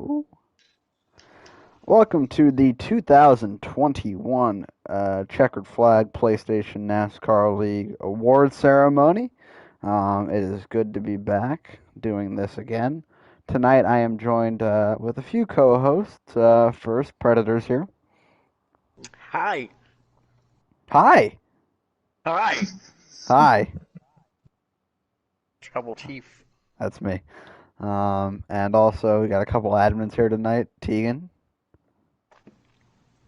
Ooh. Welcome to the 2021 Checkered Flag PlayStation NASCAR League Award Ceremony. It is good to be back doing this again. Tonight I am joined with a few co-hosts. First, Predators here. Hi. Hi! Hi. Hi! Trouble Chief. That's me. And also, we got a couple admins here tonight. Tegan.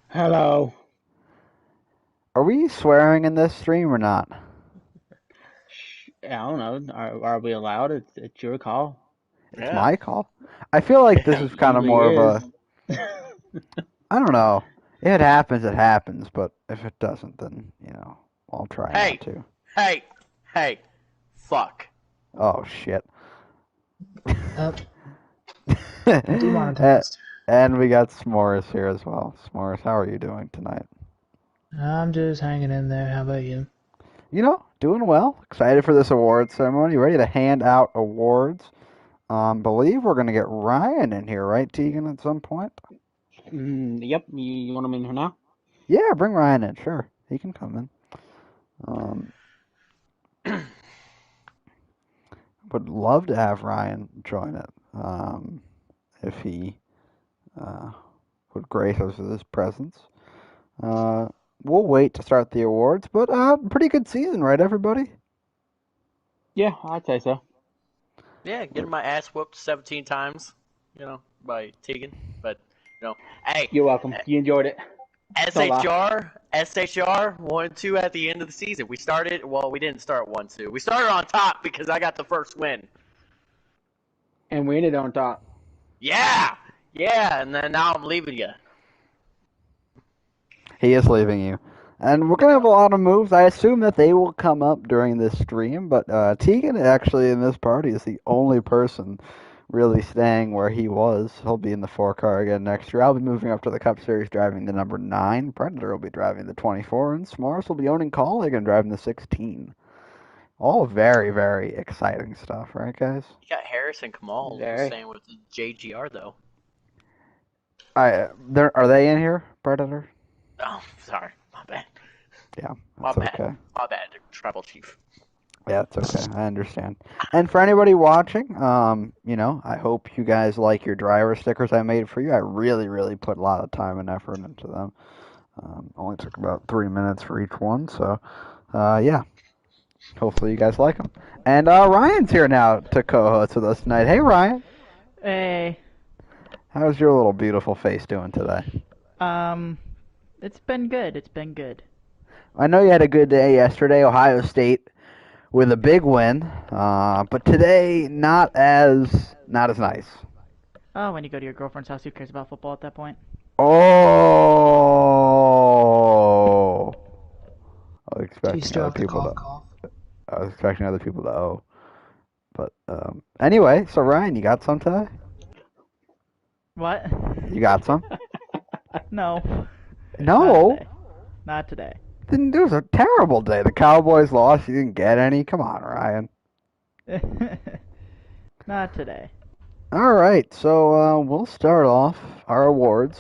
Hello. Are we swearing in this stream or not? I don't know. Are we allowed? It's your call. It's Yeah. my call. I feel like this Yeah. is kind of Usually more of is. a I don't know. If it happens, it happens. But if it doesn't, then, I'll try not Hey. to. Hey. Hey. Fuck. Oh, shit. Up, and, demonetized. and we got S'mores here as well. S'mores, how are you doing tonight? I'm just hanging in there. How about you? Doing well. Excited for this award ceremony. Ready to hand out awards. Believe we're going to get Ryan in here, right, Tegan, at some point? Yep. You want him in here now? Yeah, bring Ryan in. Sure. He can come in. Um, would love to have Ryan join it. If he uh, would grace us with his presence. Uh, we'll wait to start the awards, but pretty good season, right, everybody? Yeah, I'd say so. Yeah, getting my ass whooped 17 times, by Tegan. But, hey, You're welcome. You enjoyed it. Don't lie. SHR 1-2 at the end of the season. We didn't start 1-2. We started on top because I got the first win. And we ended on top. Yeah. Yeah, and then now I'm leaving you. He is leaving you. And we're going to have a lot of moves. I assume that they will come up during this stream, but Tegan actually in this party is the only person really staying where he was. He'll be in the 4 car again next year. I'll be moving up to the Cup Series driving the number 9. Predator will be driving the 24, and Smars will be owning Colleague and driving the 16. All very, very exciting stuff, right, guys? You got Harris and Kamal Very. staying with the JGR, though. Are they in here, Predator? Oh, sorry. My bad. Yeah, My that's bad. okay. My bad, Tribal Chief. Yeah, it's okay. I understand. And for anybody watching, I hope you guys like your driver stickers I made for you. I really, really put a lot of time and effort into them. Only took about 3 minutes for each one, so yeah. Hopefully you guys like them. And Ryan's here now to co-host with us tonight. Hey, Ryan. Hey, How's your little beautiful face doing today? um, it's been good. It's been good. I know you had a good day yesterday, Ohio State with a big win, but today not as nice. Oh, when you go to your girlfriend's house, who cares about football at that point? Oh, I was He expecting still other have to people to. cough. I was expecting other people to oh, but anyway. So Ryan, you got some today? What? You got some? No, not No. today. Not today. Then it was a terrible day. The Cowboys lost. You didn't get any. Come on, Ryan. Not today. All right. So we'll start off our awards.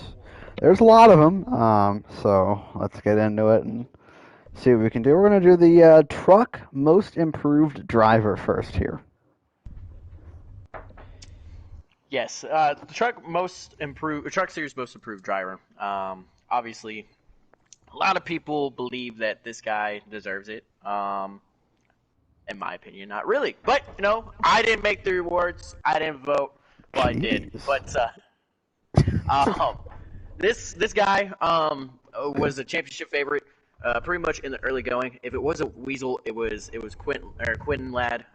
There's a lot of them. So let's get into it and see what we can do. We're gonna do the truck most improved driver first here. Yes, the truck series most improved driver. Obviously, a lot of people believe that this guy deserves it. In my opinion, not really. But I didn't make the awards. I didn't vote. Well, I did. Jeez. But um, this guy was a championship favorite. Pretty much in the early going. If it was a Weasel, it was Quentin Ladd,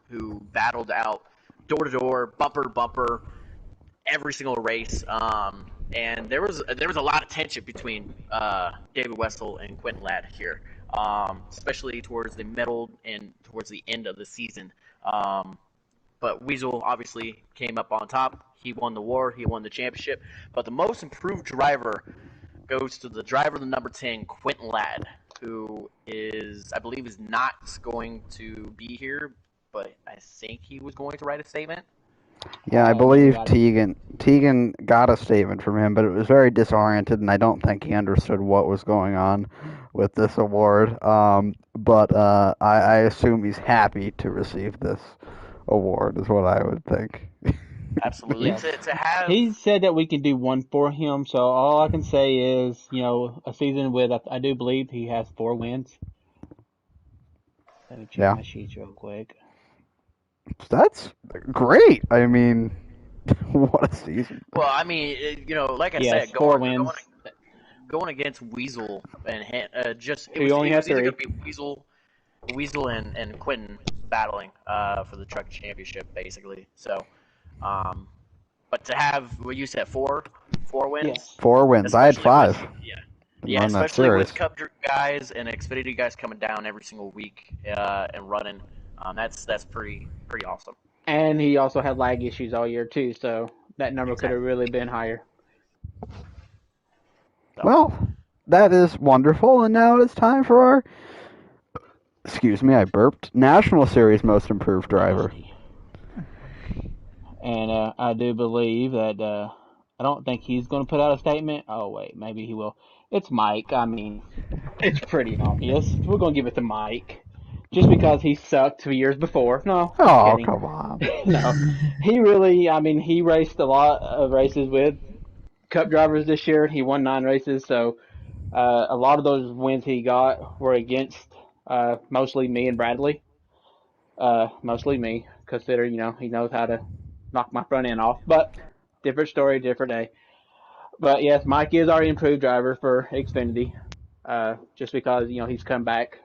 who battled out door to door, bumper to bumper, every single race. And there was a lot of tension between David Wessel and Quentin Ladd here, especially towards the middle and towards the end of the season. But Weasel obviously came up on top. He won the war. He won the championship. But the most improved driver goes to the driver, the number 10, Quentin Ladd, who I believe, is not going to be here, but I think he was going to write a statement. Yeah, I Never believe got it. Tegan got a statement from him, but it was very disoriented, and I don't think he understood what was going on with this award. But I assume he's happy to receive this award, is what I would think. Absolutely. Yes. To have He said that we can do one for him, so all I can say is, a season with, I do believe he has 4 wins. Let me check Yeah, my sheets real quick. that's great. I mean, what a season. well, I mean, like I Yes, said, 4 wins. going against Weasel and just Who only it had was either going three. to be Weasel and Quentin battling for the truck championship basically. So, um, but to have what you said four wins, Yes. 4 wins. I had especially with 5 yeah, on that especially series. with Cup guys and Xfinity guys coming down every single week and running, that's pretty awesome. And he also had lag issues all year too, so that number could have Exactly. really been higher. So Well, that is wonderful, and now it's time for our, excuse me, I burped, National Series Most Improved Driver. Nasty. And I do believe that I don't think he's going to put out a statement. Oh wait, maybe he will. It's Mike. I mean, it's pretty obvious. We're going to give it to Mike, just because he sucked 2 years before. No, just Oh, kidding. come on. No, he really. I mean, he raced a lot of races with Cup drivers this year. He won 9 races, so a lot of those wins he got were against mostly me and Bradley. Mostly me, consider he knows how to knock my front end off. But different story, different day. But yes, Mike is our improved driver for Xfinity. Just because he's come back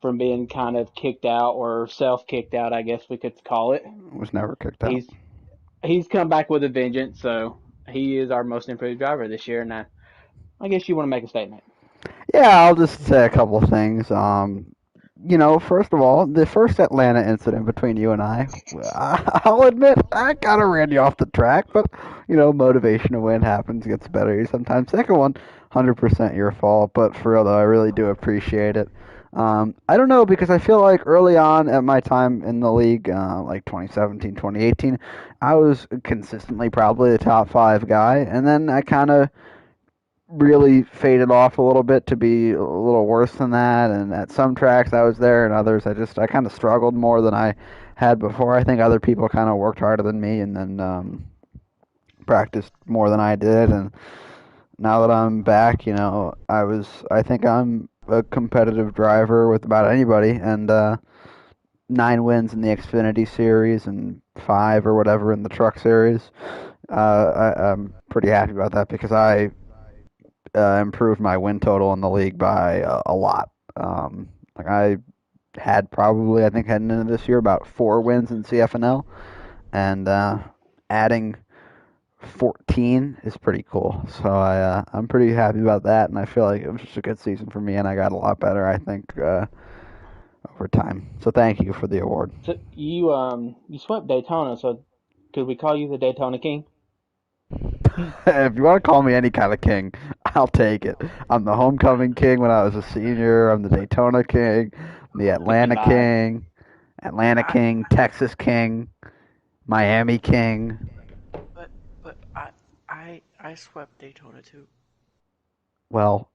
from being kind of kicked out or self kicked out, I guess we could call it. Was never kicked out. He's come back with a vengeance, so he is our most improved driver this year. And I guess you want to make a statement. Yeah, I'll just say a couple of things. First of all, the first Atlanta incident between you and I'll admit I kind of ran you off the track, but motivation to win happens, gets better sometimes. Second one, 100% your fault, but for real though, I really do appreciate it. I don't know because I feel like early on at my time in the league, like 2017, 2018, I was consistently probably the top 5 guy, and then I kind of really faded off a little bit to be a little worse than that. And at some tracks I was there, and others I kind of struggled more than I had before. I think other people kind of worked harder than me, and then practiced more than I did. And now that I'm back, I think I'm a competitive driver with about anybody, and 9 wins in the Xfinity series and 5 or whatever in the truck series. I'm pretty happy about that because I improved my win total in the league by a lot. Like I had probably, I think, heading into this year about 4 wins in CFNL, and adding 14 is pretty cool. So I'm pretty happy about that, and I feel like it was just a good season for me, and I got a lot better, I think, over time. So thank you for the award. So you swept Daytona, so could we call you the Daytona King? If you want to call me any kind of king, I'll take it. I'm the homecoming king when I was a senior. I'm the Daytona king, the Atlanta 55. king, Atlanta I king, Texas king, Miami king. but I swept Daytona too. Well,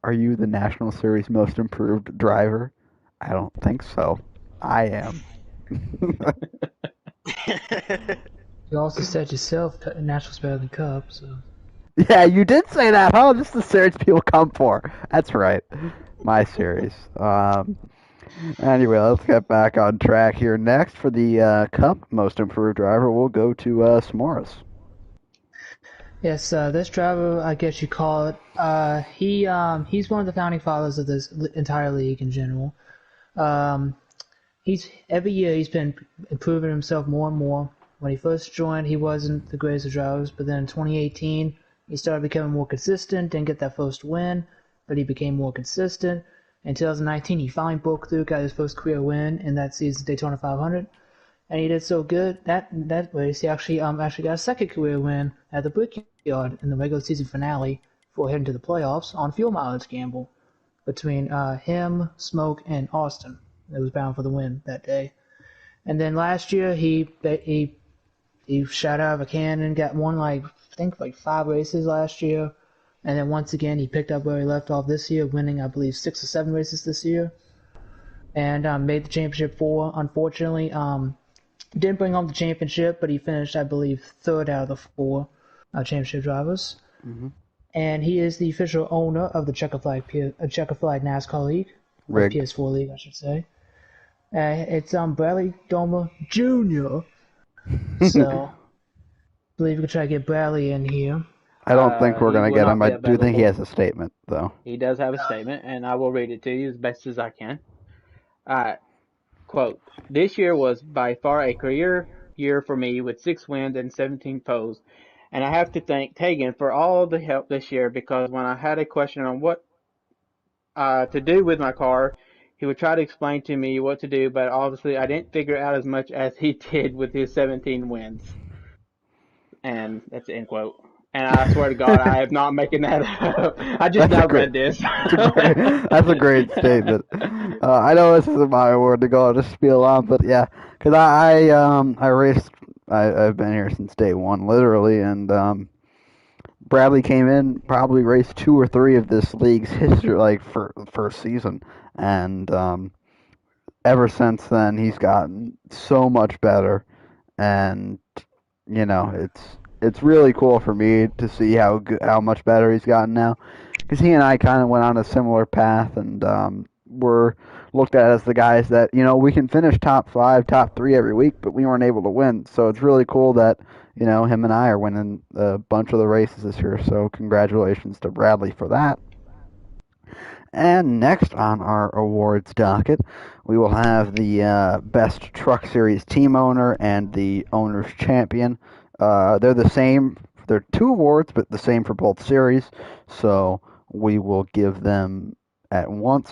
are you the National Series most improved driver? I don't think so. I am. You also said yourself Nationals better than Cup, so Yeah, you did say that, huh? This is the series people come for. That's right. My series. Anyway, let's get back on track here. Next, for the Cup Most Improved Driver, we'll go to S'mores. yes, this driver, I guess you call it. He's one of the founding fathers of this entire league in general. Um, he's every year he's been improving himself more and more. When he first joined, he wasn't the greatest of drivers, but then in 2018 he started becoming more consistent. Didn't get that first win, but he became more consistent. In 2019, he finally broke through, got his first career win in that season's Daytona 500, and he did so good that race he actually got a second career win at the Brickyard in the regular season finale before heading to the playoffs on fuel mileage gamble between him, Smoke, and Austin. It was bound for the win that day. And then last year he he shot out of a cannon, got won I think 5 races last year, and then once again he picked up where he left off this year, winning I believe 6 or 7 races this year, and made the championship 4. Unfortunately, didn't bring home the championship, but he finished I believe third out of the 4 championship drivers. Mm-hmm. And he is the official owner of the Checker Flag NASCAR League, or Rigged. PS4 League, I should say. It's Bradley Domer Jr. So, I believe we could try to get Bradley in here. I don't think we're He going to will get not him. be I do think he available. has a statement, though. He does have a statement, and I will read it to you as best as I can. Quote, "This year was by far a career year for me with 6 wins and 17 poles. And I have to thank Tegan for all the help this year because when I had a question on what to do with my car, he would try to explain to me what to do, but obviously I didn't figure out as much as he did with his 17 wins." And that's the end quote. And I swear to God, I am not making that up. I just That's a now great. read this. That's a great. That's a great statement. I know this isn't my award to go just spiel on, but yeah, because I raced. I've been here since day one, literally, and Bradley came in, probably raced 2 or 3 of this league's history, like for the first season, and ever since then he's gotten so much better, and it's really cool for me to see how much better he's gotten now, because he and I kind of went on a similar path, and we're looked at as the guys that we can finish top 5, top 3 every week, but we weren't able to win. So it's really cool that him and I are winning a bunch of the races this year. So congratulations to Bradley for that. And next on our awards docket, we will have the Best Truck Series Team Owner and the Owner's Champion. They're the same. They're 2 awards, but the same for both series. So we will give them at once.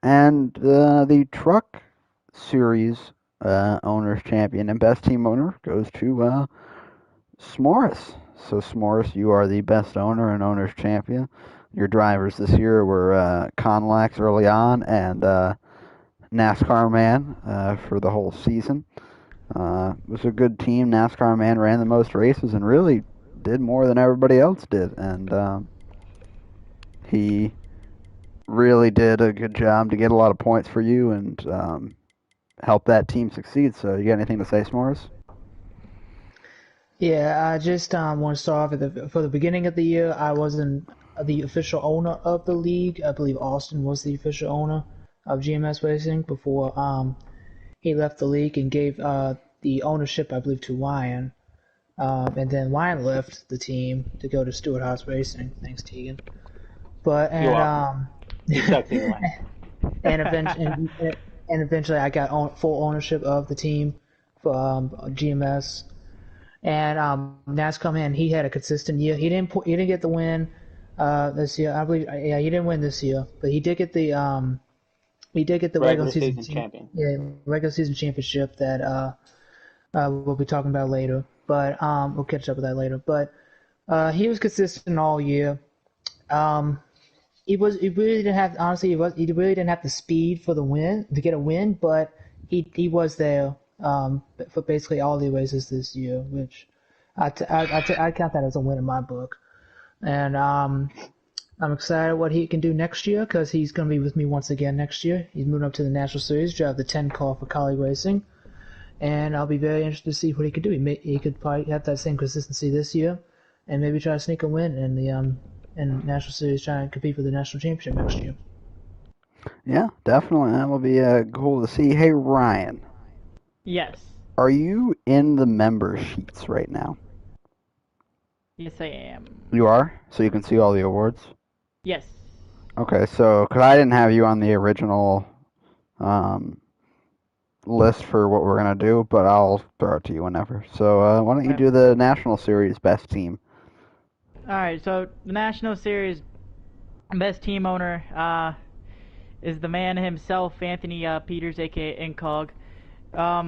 And the Truck Series Owner's Champion and Best Team Owner goes to S'mores. So S'mores, you are the Best Owner and Owner's Champion. Your drivers this year were Conlax early on and NASCAR Man for the whole season. It was a good team. NASCAR Man ran the most races and really did more than everybody else did. And he really did a good job to get a lot of points for you and help that team succeed. So you got anything to say, S'mores? Yeah, I just want to start off for the beginning of the year. I wasn't the official owner of the league. I believe Austin was the official owner of GMS Racing before he left the league and gave the ownership, I believe, to Ryan. And then Ryan left the team to go to Stewart Haas Racing. Thanks, Tegan. But You're welcome. He sucks anyway. and eventually I got full ownership of the team for GMS. And NASCAR Man, he had a consistent year. He didn't get the win this year. I believe, yeah, he didn't win this year, but he did get the regular season champion. Yeah, regular season championship that we'll be talking about later. But we'll catch up with that later. But he was consistent all year. He really didn't have, honestly, he really didn't have the speed for the win to get a win, but he was there for basically all the races this year, which I count that as a win in my book. And I'm excited what he can do next year because he's going to be with me once again next year. He's moving up to the National Series, drive the 10 car for Collie Racing, and I'll be very interested to see what he could do. He could probably have that same consistency this year, and maybe try to sneak a win in the National Series, try and compete for the national championship next year. Yeah, definitely. That will be cool to see. Hey, Ryan. Yes. Are you in the member sheets right now? Yes, I am. You are? So you can see all the awards? Yes. Okay, so, because I didn't have you on the original list for what we're going to do, but I'll throw it to you whenever. So why don't you do the National Series Best Team? Alright, so the National Series Best Team Owner is the man himself, Anthony Peters, aka Incog. I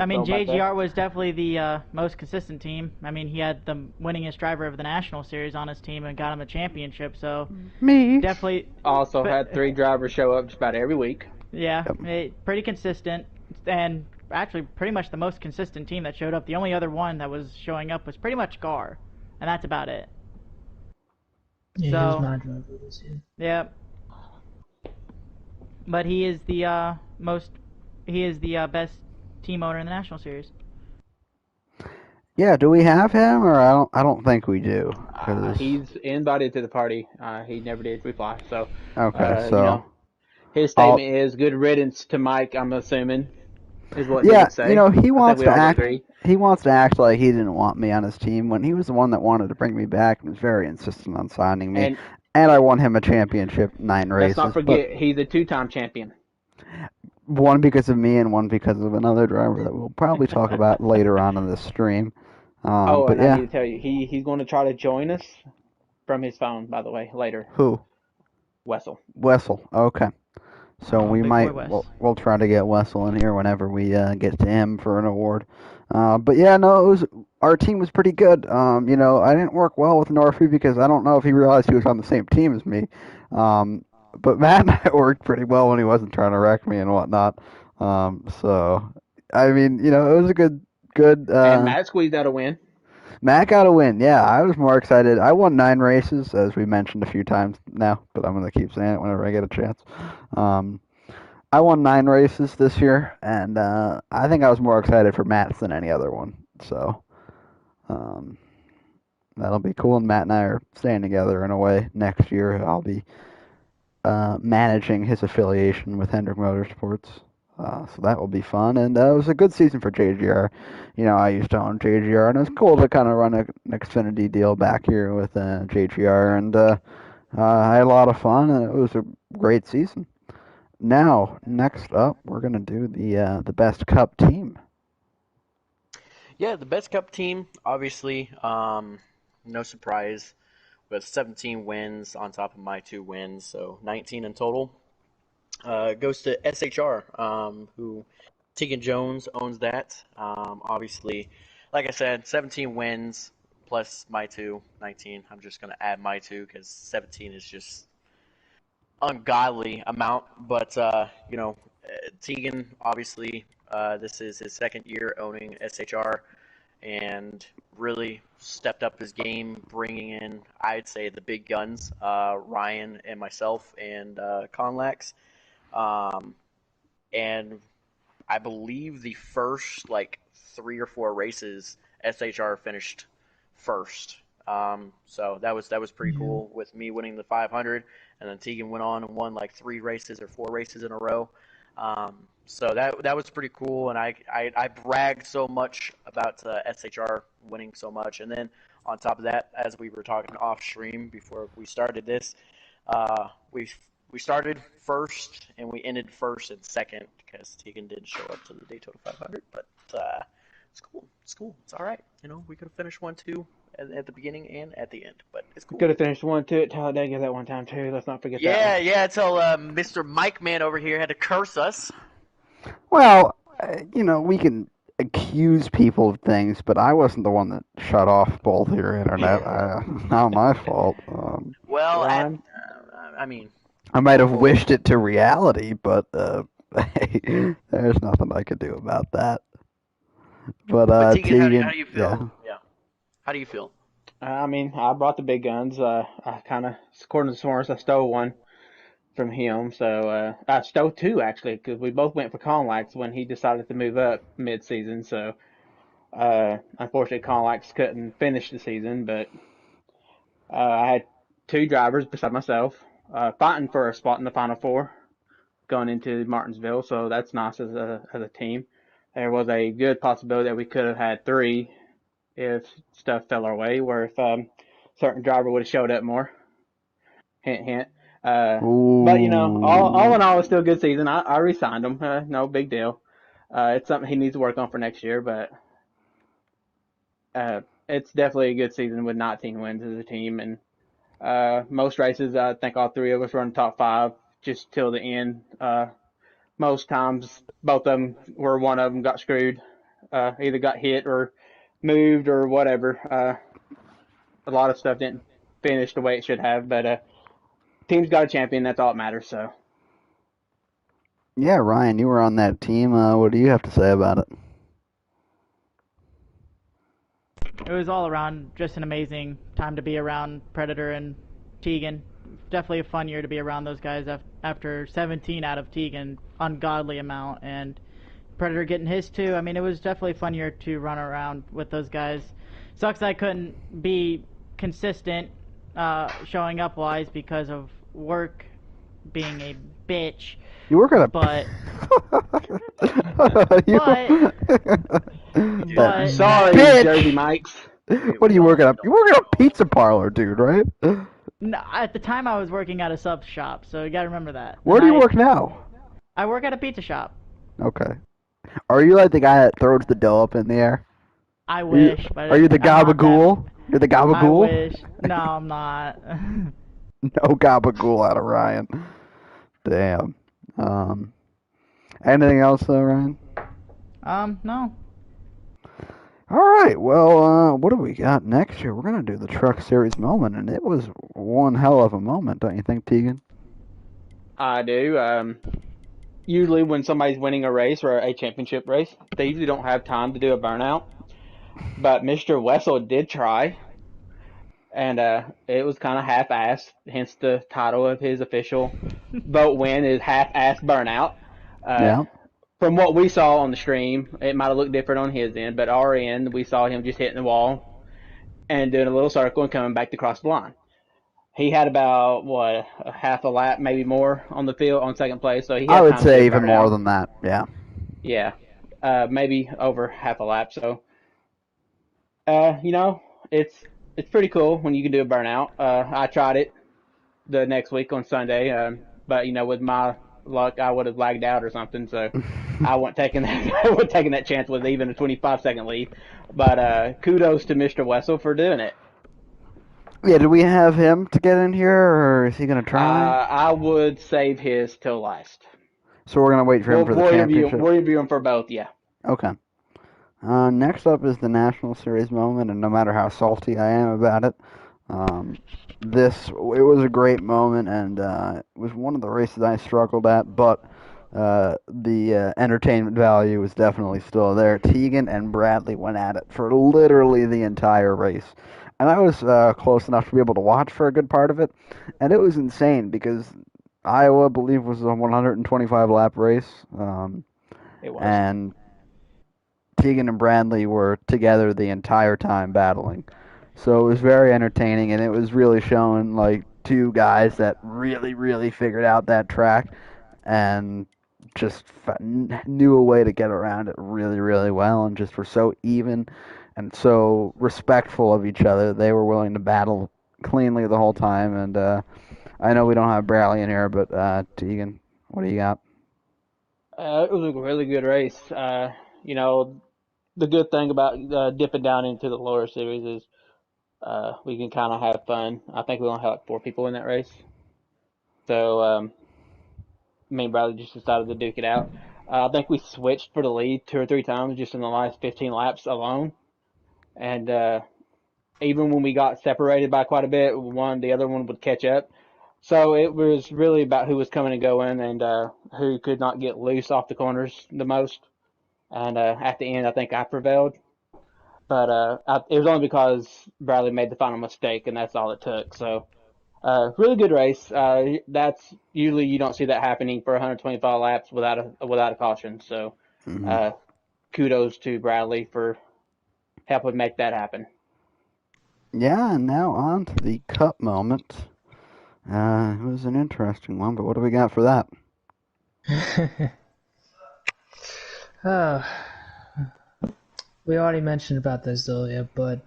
mean, JGR was definitely the most consistent team. I mean, he had the winningest driver of the National Series on his team and got him a championship, so... Me. Definitely... Also had 3 drivers show up just about every week. Yeah, pretty consistent. And actually pretty much the most consistent team that showed up. The only other one that was showing up was pretty much Gar, and that's about it. Yeah, he was So, my driver this year. yeah, but he is the best team owner in the National Series. Yeah, do we have him, or I don't think we do, because He's invited to the party. He never did reply. So, okay, you so know, his I'll statement is good riddance to Mike, I'm assuming, is what he yeah, would say. I think we all agree. he wants to act like he didn't want me on his team when he was the one that wanted to bring me back and was very insistent on signing me, And and I won him a championship 9 let's not races, but forget, he's a two-time champion. one because of me and one because of another driver that we'll probably talk about later on in this stream. Oh, But and I yeah, need to tell you, he's going to try to join us from his phone, by the way, later. who? Wessel. Wessel. Okay. So Oh, we big boy might Wes. we'll try to get Wessel in here whenever we get to him for an award. But yeah, no, our team was pretty good. I didn't work well with Norfie because I don't know if he realized he was on the same team as me. Um, but Matt and I worked pretty well when he wasn't trying to wreck me and whatnot. So I mean, it was a good. And Matt squeezed out a win. Matt got a win. Yeah, I was more excited. I won 9 races, as we mentioned a few times now, but I'm gonna keep saying it whenever I get a chance. Um, I won 9 races this year, and I think I was more excited for Matt's than any other one. So um, that'll be cool. And Matt and I are staying together in a way next year. I'll be managing his affiliation with Hendrick Motorsports. So that will be fun. And it was a good season for JGR. I used to own JGR, and it was cool to kind of run an Xfinity deal back here with JGR. And I had a lot of fun, and it was a great season. Now, next up, we're gonna do the best Cup team. Yeah, the best Cup team, obviously, no surprise, with 17 wins on top of my 2 wins, so 19 in total. Goes to SHR, who Tegan Jones owns that. Obviously, like I said, 17 wins plus my 19. I'm just going to add my 2 because 17 is just ungodly amount. But, Tegan, obviously, this is his second year owning SHR and really stepped up his game, bringing in, I'd say, the big guns, Ryan and myself and Conlax. Um, and I believe the first like 3 or 4 races, SHR finished first. So that was pretty Yeah. cool with me winning the 500, and then Tegan went on and won like 3 races or 4 races in a row. So that was pretty cool, and I bragged so much about SHR winning so much, and then on top of that, as we were talking off stream before we started this, we started first and we ended first and second because Tegan didn't show up to the Daytona 500. But it's cool. It's cool. It's all right. We could have finished 1-2 at the beginning and at the end, but it's We cool. could have finished 1-2 at Talladega that one time, too. Let's not forget that one. Yeah, yeah. Until Mr. Mike Man over here had to curse us. Well, we can accuse people of things, but I wasn't the one that shut off both your internet. Not my fault. Well, Ryan, I mean, I might have we'll wished it to reality, but hey, there's nothing I could do about that. But but Tegan, how Tegan, do you feel? yeah. Yeah. How do you feel? I brought the big guns. I kind of, according to source, I stole one from him. So I stole two, actually, because we both went for Conlax when he decided to move up mid-season. So unfortunately, Conlax couldn't finish the season, but I had two drivers beside myself fighting for a spot in the Final Four going into Martinsville. So that's nice as a team. There was a good possibility that we could have had three if stuff fell our way, where if certain driver would have showed up more. Hint, hint. Uh, but all Ooh. in all, it's still a good season. I re-signed him. No big deal. It's something he needs to work on for next year, but it's definitely a good season with 19 wins as a team. And most races, I think all three of us run top five just till the end. Most times, both of them were one of them got screwed, either got hit or moved or whatever. A lot of stuff didn't finish the way it should have, but team's got a champion. That's all that matters. So Yeah, Ryan, you were on that team. What do you have to say about it? It was all around just an amazing time to be around Predator and Tegan. Definitely a fun year to be around those guys after 17 out of Tegan, ungodly amount, and Predator getting his too. I mean, it was definitely a fun year to run around with those guys. Sucks I couldn't be consistent showing up wise because of work being a bitch. You work at But a you but We do that that. but Sorry, Jersey bitch. Mikes. What do We you work all at? shit on You work at a football. pizza parlor, dude, right? no, at the time I was working at a sub shop, so you gotta remember that. Where And do you work now? I work at a pizza shop. Okay. Are you like the guy that throws the dough up in the air? I Are you wish, are you but the I'm not that. gabagool? You're the I gabagool? wish. No, I'm not. No gabagool out of Ryan. Damn. Um, anything else though, Ryan? No. All right. Well, what do we got next year? We're gonna do the Truck Series moment, and it was one hell of a moment, don't you think, Tegan? I do. Usually, when somebody's winning a race or a championship race, they usually don't have time to do a burnout. But Mr. Wessel did try, and it was kind of half-assed. Hence the title of his official vote win is half-assed burnout. Uh, Yeah. from what we saw on the stream, it might have looked different on his end, but our end, we saw him just hitting the wall and doing a little circle and coming back to cross the line. He had about what a half a lap, maybe more, on the field on second place, so he I had would time to do say a even more burnout. than that. Yeah. Yeah, maybe over half a lap. So, you know, it's pretty cool when you can do a burnout. I tried it the next week on Sunday, but with my luck, I would have lagged out or something. So I wasn't taking that. I wasn't taking that chance with even a 25-second lead. But kudos to Mr. Wessel for doing it. Yeah. Did we have him to get in here, or is he gonna try? I would save his till last. So we're gonna wait for him We'll for the we'll interview him. championship. We'll interview him for both. Yeah. Okay. Next up is the National Series moment, and no matter how salty I am about it, um, it was a great moment, and it was one of the races I struggled at, but the entertainment value was definitely still there. Tegan and Bradley went at it for literally the entire race, and I was close enough to be able to watch for a good part of it, and it was insane because Iowa, I believe, was a 125 lap race, It was. and Tegan and Bradley were together the entire time battling. So it was very entertaining, and it was really showing like two guys that really, really figured out that track and just knew a way to get around it really, really well, and just were so even and so respectful of each other. They were willing to battle cleanly the whole time. And I know we don't have Bradley in here, but Tegan, what do you got? It was a really good race. You know, the good thing about dipping down into the lower series is we can kind of have fun. I think we only had like four people in that race, so me and Bradley just decided to duke it out. I think we switched for the lead two or three times just in the last 15 laps alone, and even when we got separated by quite a bit, the other one would catch up. So it was really about who was coming and going and who could not get loose off the corners the most. And at the end, I think I prevailed. But it was only because Bradley made the final mistake, and that's all it took. So really good race. That's usually you don't see that happening for 125 laps without a caution. So Hmm. uh, kudos to Bradley for helping make that happen. Yeah, and now on to the cup moment. It was an interesting one, but what do we got for that? uh, we already mentioned about this earlier, but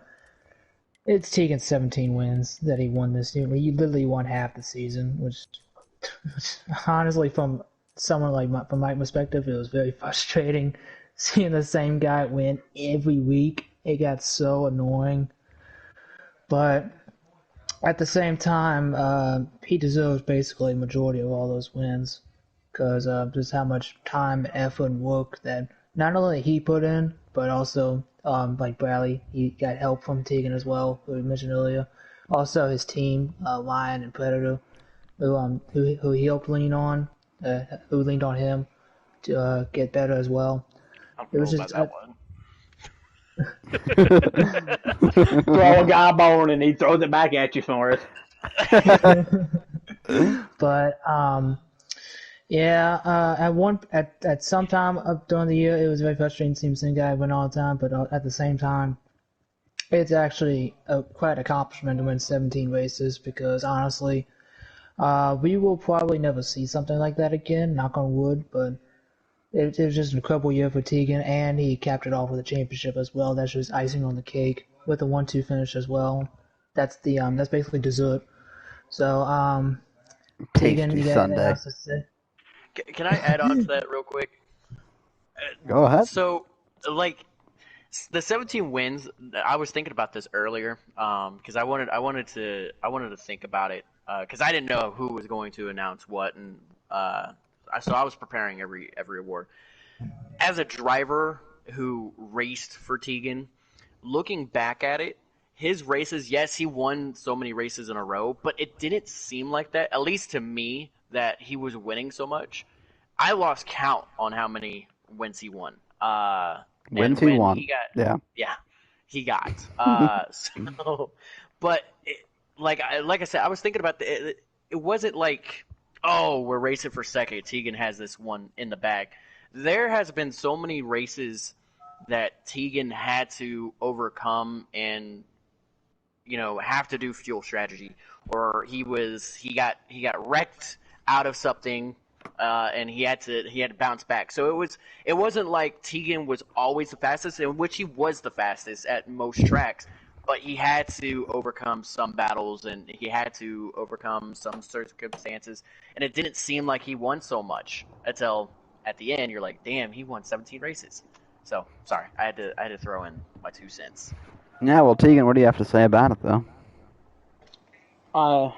it's Tegan's 17 wins that he won this year. He literally won half the season, which honestly, from my perspective, it was very frustrating seeing the same guy win every week. It got so annoying. But at the same time, he deserves basically a majority of all those wins because just how much time, effort, and work that not only he put in, but also like Bradley, he got help from Tegan as well, who we mentioned earlier. Also his team, Lion and Predator, who he helped lean on, who leaned on him. to get better as well. I don't It know was about just that one. Throw a guy a bone and he throws it back at you for it. but yeah, at some time up during the year, it was very frustrating seeing the same guy win all the time. But at the same time, it's actually quite an accomplishment to win 17 races because honestly, we will probably never see something like that again. Knock on wood, but it was just an incredible year for Tegan, and he capped it off with a championship as well. That's just icing on the cake with a 1-2 finish as well. That's basically dessert. So Tegan, Tasty you got anything Sunday. else to say? Can I add on to that real quick? Go ahead. So, like, the 17 wins. I was thinking about this earlier, because I wanted to think about it, because I didn't know who was going to announce what, and so I was preparing every award. As a driver who raced for Tegan, looking back at it, his races, yes, he won so many races in a row, but it didn't seem like that, at least to me, that he was winning so much. I lost count on how many wins he won. Wins And he when won. he got, Yeah. yeah, he got. So, but like I said, I was thinking about it wasn't like, oh, we're racing for second. Tegan has this one in the bag. There has been so many races that Tegan had to overcome and have to do fuel strategy, or he got wrecked out of something, and he had to bounce back. So it wasn't like Tegan was always the fastest, in which he was the fastest at most tracks, but he had to overcome some battles and he had to overcome some circumstances, and it didn't seem like he won so much until at the end. You're like, damn, he won 17 races. So sorry, I had to throw in my 2 cents. Yeah, well, Tegan, what do you have to say about it, though? Uh,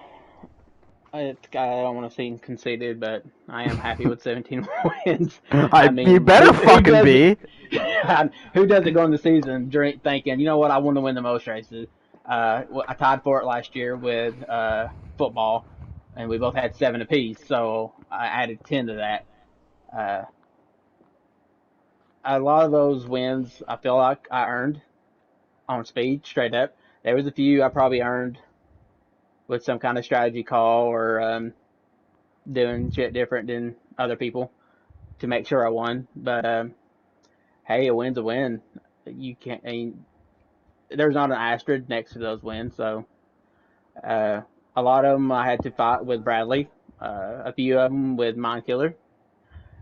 I don't want to seem conceited, but I am happy with 17 wins. I You mean, better who fucking does it? be. Who does it go in the season thinking, you know what, I want to win the most races? I tied for it last year with football, and we both had 7 apiece, so I added 10 to that. Uh, a lot of those wins I feel like I earned on speed, straight up. There was a few I probably earned with some kind of strategy call or doing shit different than other people to make sure I won. But hey, a win's a win. You can't. I mean, there's not an asterisk next to those wins. So uh, a lot of them I had to fight with Bradley. A few of them with Mind Killer.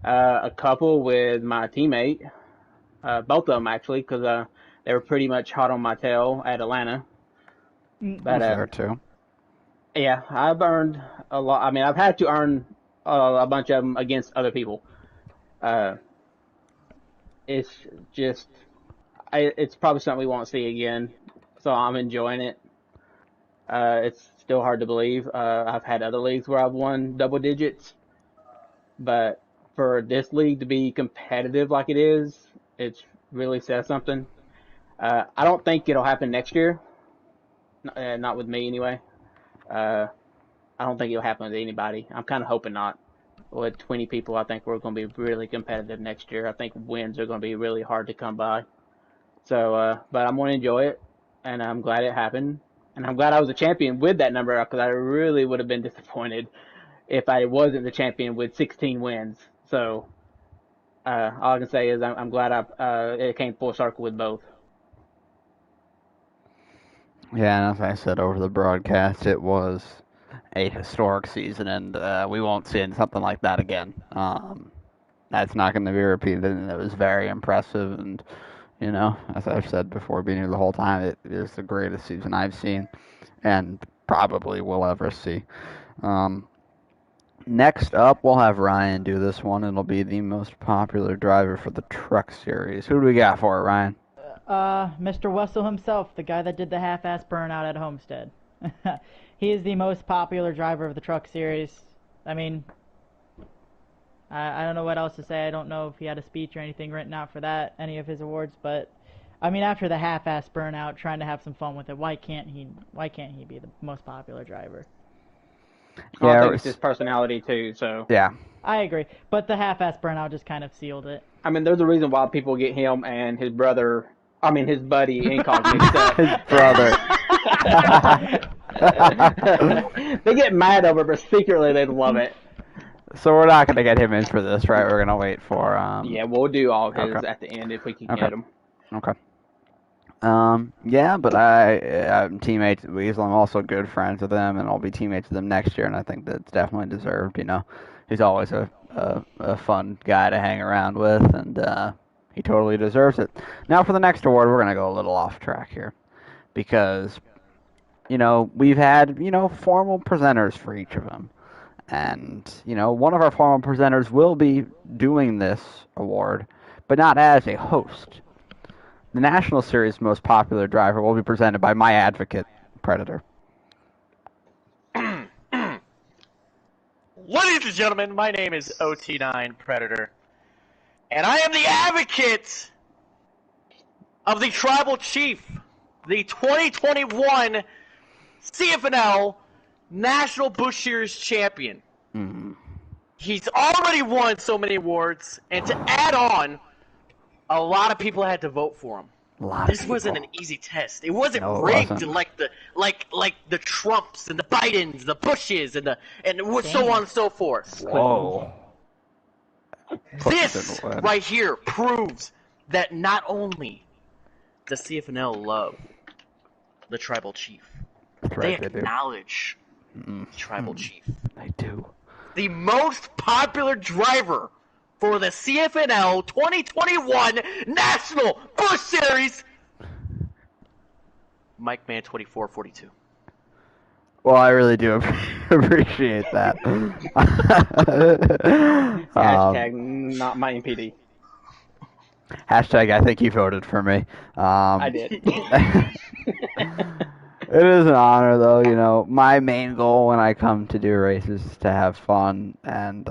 A couple with my teammate. Both of them actually, because they were pretty much hot on my tail at Atlanta. But That's fair, too. yeah, I've earned a lot. I mean, I've had to earn a bunch of them against other people. Uh, it's just it's probably something we won't see again. So I'm enjoying it. It's still hard to believe. I've had other leagues where I've won double digits, but for this league to be competitive like it is, it's really says something. I don't think it'll happen next year. Not with me anyway. Uh, I don't think it'll happen with anybody. I'm kind of hoping not. With 20 people, I think we're going to be really competitive next year. I think wins are going to be really hard to come by. So, but I'm going to enjoy it, and I'm glad it happened. And I'm glad I was a champion with that number because I really would have been disappointed if I wasn't the champion with 16 wins. So, all I can say is I'm glad it came full circle with both. Yeah, and as I said over the broadcast, it was a historic season, and we won't see something like that again. That's not going to be repeated, and it was very impressive. And as I've said before, being here the whole time, it is the greatest season I've seen, and probably will ever see. Um, Next up, we'll have Ryan do this one. It'll be the most popular driver for the Truck Series. Who do we got for it, Ryan? Mr. Wessel himself, the guy that did the half-ass burnout at Homestead. He is the most popular driver of the Truck Series. I mean, I don't know what else to say. I don't know if he had a speech or anything written out for that, any of his awards, but I mean, after the half-ass burnout, trying to have some fun with it, why can't he be the most popular driver? I Yeah, think it's his personality too. So yeah. I agree, but the half-ass burnout just kind of sealed it. I mean, there's a reason why people get him and his brother. I mean, his buddy Incog mixed up. His brother. They get mad over it, but secretly they love it. So we're not gonna get him in for this, right? We're gonna wait for Yeah, we'll do all his Okay. at the end if we can Okay. get him. Okay. Yeah, but I'm teammates with Weasel. I'm also good friends with him, and I'll be teammates with him next year. And I think that's definitely deserved. You know, he's always a fun guy to hang around with, and he totally deserves it. Now for the next award, we're gonna go a little off track here because we've had formal presenters for each of them, and one of our formal presenters will be doing this award, but not as a host. The National Series most popular driver will be presented by my advocate, Predator. Ladies and gentlemen, my name is OT9 Predator, and I am the advocate of the Tribal Chief, the 2021 CFNL National Bush Series Champion. Mm. He's already won so many awards, and to add on, a lot of people had to vote for him. This wasn't an easy test. It wasn't rigged like the Trumps and the Bidens, the Bushes, and so on and so forth. Whoa. This right here proves that not only does CFNL love the Tribal Chief, they acknowledge the Tribal Chief. They do. The most popular driver for the CFNL 2021 National Bush Series, Mike Man 2442. Well, I really do appreciate that. Hashtag not my MPD. Hashtag I think you voted for me. I did. It is an honor, though. My main goal when I come to do races is to have fun, and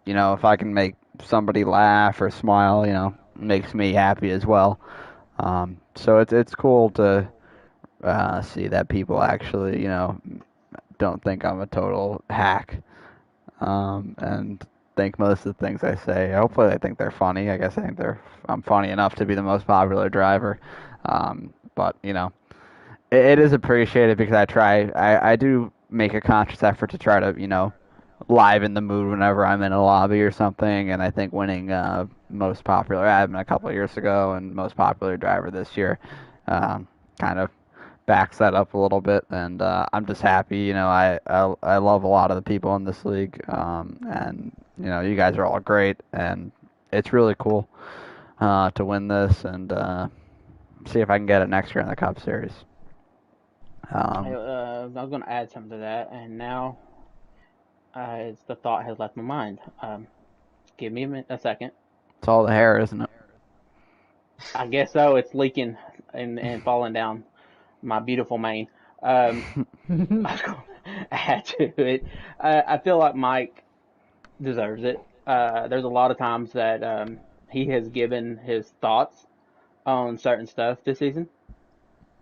if I can make somebody laugh or smile, makes me happy as well. So it's cool to see that people actually, don't think I'm a total hack, and think most of the things I say. Hopefully, they think they're funny. I guess I think I'm funny enough to be the most popular driver. But it is appreciated because I do make a conscious effort to try to, liven the mood whenever I'm in a lobby or something, and I think winning most popular admin a couple of years ago and most popular driver this year kind of backs that up a little bit, and I'm just happy. I love a lot of the people in this league, and you guys are all great, and it's really cool to win this and see if I can get it next year in the Cup Series. I was going to add something to that, and now the thought has left my mind. Give me a second. It's all the hair, isn't it? I guess so. It's leaking and falling down my beautiful mane. I was going to add to it. I feel like Mike deserves it. There's a lot of times that he has given his thoughts on certain stuff this season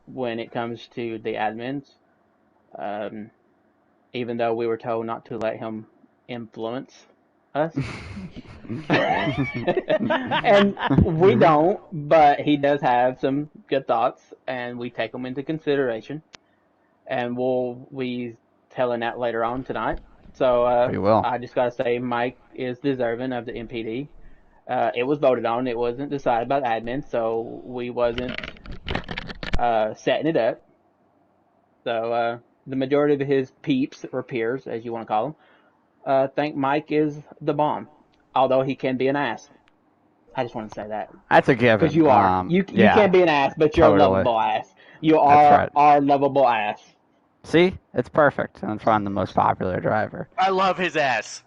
when it comes to the admins. Even though we were told not to let him influence us. And we don't, but he does have some good thoughts, and we take them into consideration. And we'll be telling that later on tonight. So We will. I just got to say Mike is deserving of the MPD. It was voted on. It wasn't decided by the admin, so we wasn't setting it up. So the majority of his peeps, or peers, as you want to call them, think Mike is the bomb, although he can be an ass. I just want to say that. That's a given. Because you are. You yeah, can be an ass, but you're totally. a lovable ass. You are right. our lovable ass. See? It's perfect. I'm trying the most popular driver. I love his ass.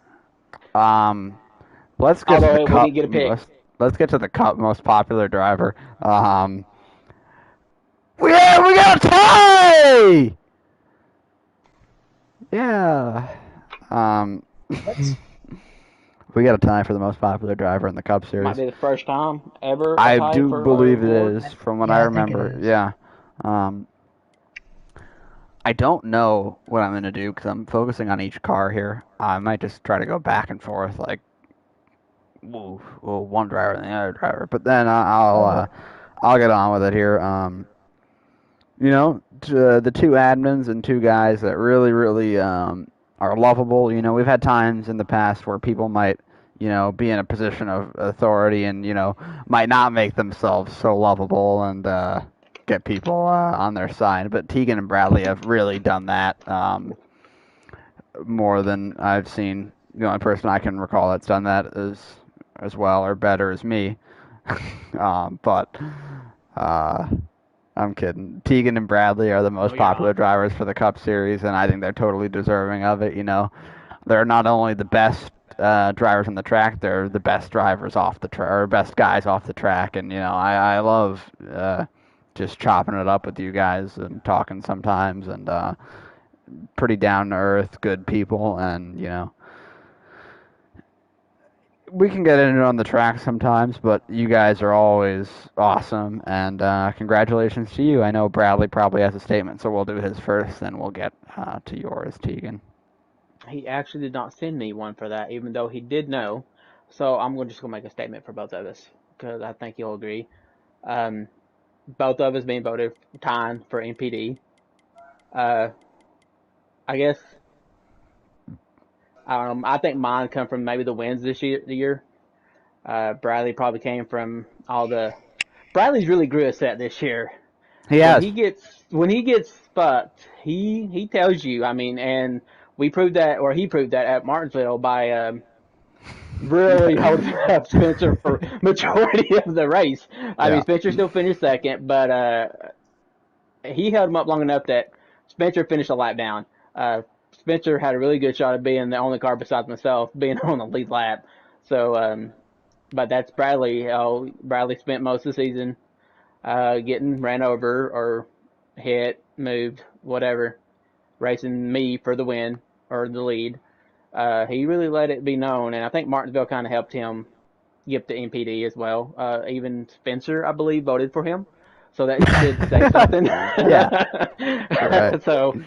Let's get to the we Cup. didn't get a pick. Let's get to the Cup most popular driver. We got a tie! Yeah. We got a tie for the most popular driver in the Cup Series. Might be the first time ever. I do believe it is, from what I remember. Yeah. I don't know what I'm gonna do because I'm focusing on each car here. I might just try to go back and forth, like, well, one driver and the other driver. But then I'll get on with it here. The two admins and two guys that really, really are lovable. We've had times in the past where people might, be in a position of authority and, might not make themselves so lovable and get people on their side. But Tegan and Bradley have really done that more than I've seen. The only person I can recall that's done that is as well or better is me. But uh, I'm kidding. Tegan and Bradley are the most popular drivers for the Cup Series, and I think they're totally deserving of it. They're not only the best drivers on the track, they're the best drivers off the track, or best guys off the track. And I love just chopping it up with you guys and talking sometimes, and pretty down to earth, good people, and we can get into it on the track sometimes, but you guys are always awesome, and congratulations to you. I know Bradley probably has a statement, so we'll do his first, then we'll get to yours, Tegan. He actually did not send me one for that, even though he did know. So I'm just going to make a statement for both of us because I think you'll agree. Um, Both of us being voted time for NPD. Uh, I guess I think mine come from maybe the wins this year. Bradley probably came from all the. Bradley's really grew a set this year. He When has. he gets fucked, he tells you. I mean, and we proved that, or he proved that at Martinsville by really holding up Spencer for majority of the race. I mean, Yeah. Spencer still finished second, but he held him up long enough that Spencer finished a lap down. Spencer had a really good shot of being the only car besides myself being on the lead lap. So, but that's Bradley. Bradley spent most of the season getting ran over or hit, moved, whatever, racing me for the win or the lead. He really let it be known, and I think Martinsville kind of helped him get the MPD as well. Even Spencer, I believe, voted for him, so that should say something. Yeah. Right. So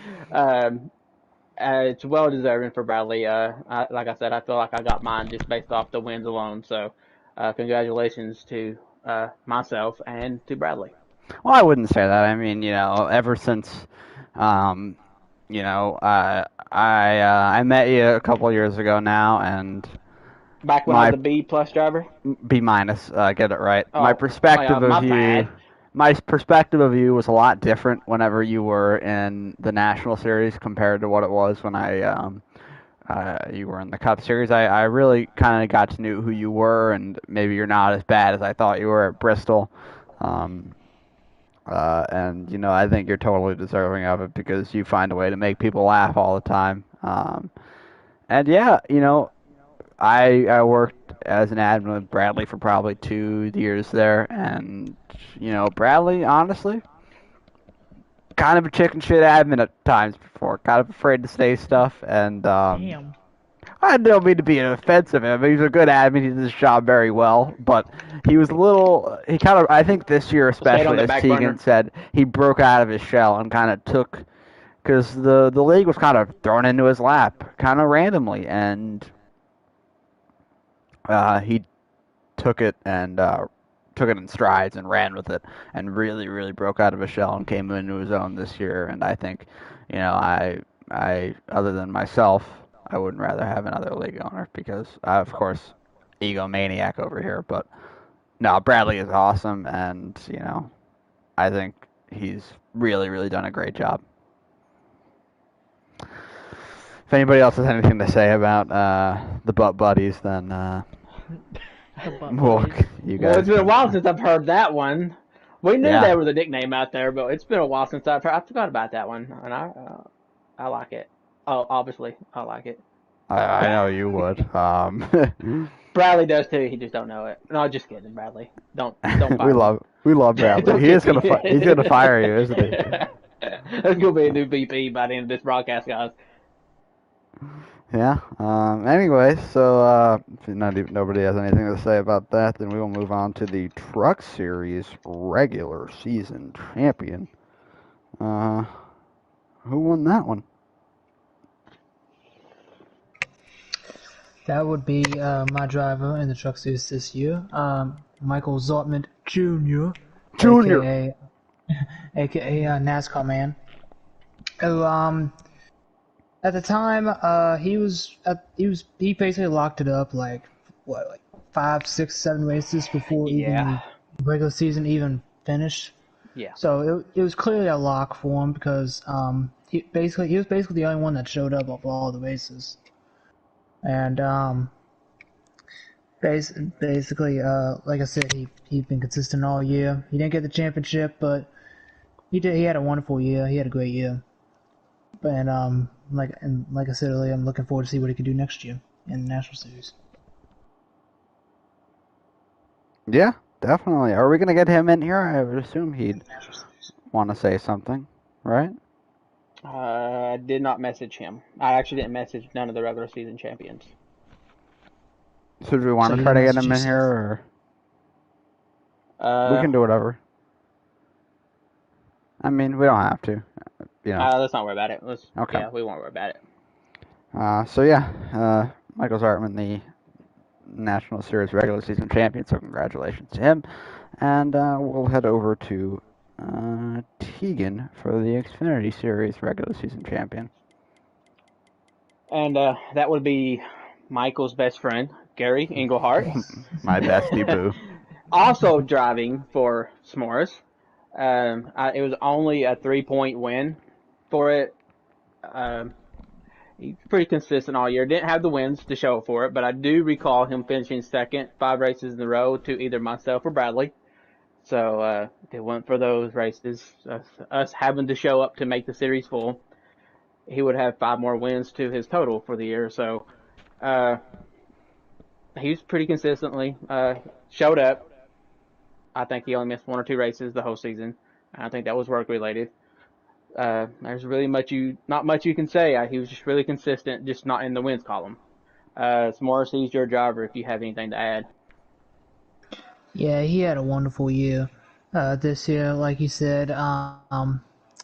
it's well deserving for Bradley. Like I said, I feel like I got mine just based off the wins alone. So congratulations to myself and to Bradley. Well, I wouldn't say that. I mean, ever since, um, I met you a couple years ago now, and Back when I was my a B plus driver. B minus, get it right. My Oh, perspective of my you, bad. my perspective of you was a lot different whenever you were in the National Series compared to what it was when you were in the Cup Series. I really kind of got to know who you were, and maybe you're not as bad as I thought you were at Bristol. Um, and I think you're totally deserving of it because you find a way to make people laugh all the time. And yeah, I worked as an admin with Bradley for probably 2 years there, and Bradley, honestly, kind of a chicken shit admin at times before, kind of afraid to say stuff, and Damn. I don't mean to be offensive. I mean, he's a good admin. He did his job very well, but he was a little. He kind of. I think this year, Stayed on especially the as back Tegan burner. said, he broke out of his shell and kind of took because the league was kind of thrown into his lap, kind of randomly, and he took it in strides and ran with it, and really, really broke out of his shell and came into his own this year. And I think, I other than myself, I wouldn't rather have another league owner because, of course, egomaniac over here. But no, Bradley is awesome, and I think he's really, really done a great job. If anybody else has anything to say about the butt buddies, then The butt well, buddies. you Well, guys it's been a can. while since I've heard that one. We knew Yeah, they were the nickname out there, but it's been a while since I've heard. I forgot about that one, and I like it. Oh, obviously, I like it. I know you would. Bradley does too. He just don't know it. No, just kidding, Bradley. Don't we fire me. love Bradley. Don't He is get gonna me. he's gonna fire you, isn't he? There's gonna be a new VP by the end of this broadcast, guys. Yeah. Anyway, so if nobody has anything to say about that, then we will move on to the Truck Series regular season champion. Uh, Who won that one? That would be my driver in the truck series this year, Michael Zortman Jr., Junior. aka NASCAR man. Who, at the time, he basically locked it up like 5, 6, 7 races before even the regular season even finished. Yeah. So it was clearly a lock for him because he was basically the only one that showed up of all the races, and basically like I said, he'd been consistent all year. He didn't get the championship, but he did. He had a wonderful year. He had a great year. And like I said earlier, I'm looking forward to see what he can do next year in the National Series. Yeah, definitely. Are we gonna get him in here? I would assume he'd want to say something, right? I did not message him. I actually didn't message none of the regular season champions. So do we want So to you try to didn't get message him in here, yourself? or we Uh, can do whatever? I mean, we don't have to, you know. let's not worry about it. Okay. Yeah, we won't worry about it. So yeah, Michael Zartman, the National Series regular season champion. So congratulations to him. And we'll head over to Tegan for the Xfinity Series regular season champion. And that would be Michael's best friend, Gary Engelhart. My bestie boo. Also driving for S'mores. It was only a 3-point win for it. He's pretty consistent all year. Didn't have the wins to show for it, but I do recall him finishing second 5 races in a row to either myself or Bradley. So if it went for those races, us having to show up to make the series full, he would have 5 more wins to his total for the year. So he's pretty consistently showed up. I think he only missed 1 or 2 races the whole season. I think that was work related. There's really not much you can say. He was just really consistent, just not in the wins column. S'mores, he's your driver if you have anything to add. Yeah, he had a wonderful year this year. Like you said,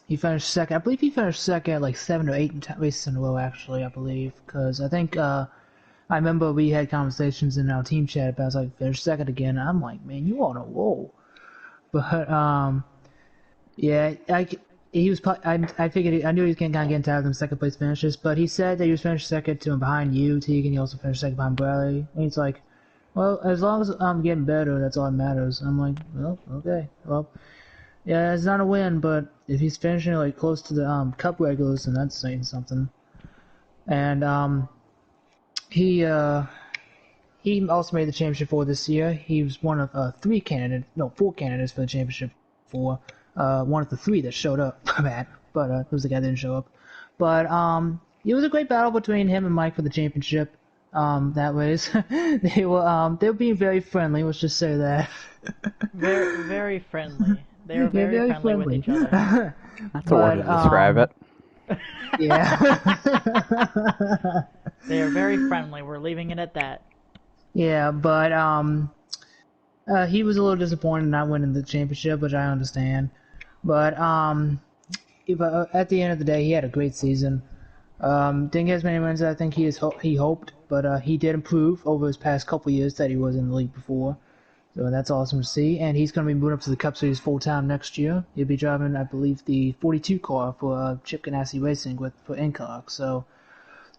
he finished second. I believe he finished second like 7 or 8 races in a row. Actually, I believe because I think I remember we had conversations in our team chat about like finished second again. I'm like, man, you on a roll. But yeah, he was. I figured I knew he was getting kind of getting tired of them second place finishes. But he said that he was finished second to him behind you, Tegan. He also finished second behind Bradley. And he's like, well, as long as I'm getting better, that's all that matters. I'm like, well, okay. Well, yeah, it's not a win, but if he's finishing like close to the cup regulars, then that's saying something. And he also made the championship for this year. He was one of 4 candidates for the championship for one of the 3 that showed up for that, but it was the guy that didn't show up. But it was a great battle between him and Mike for the championship. That was they were being very friendly. Let's just say that. Very, very friendly. They were very friendly with each other. That's a word to describe it. Yeah. They are very friendly. We're leaving it at that. Yeah, but he was a little disappointed not winning the championship, which I understand. But at the end of the day, he had a great season. Didn't get as many wins as I think he hoped, but he did improve over his past couple years that he was in the league before. So that's awesome to see. And he's going to be moving up to the Cup Series full-time next year. He'll be driving, I believe, the 42 car for Chip Ganassi Racing for Incock. So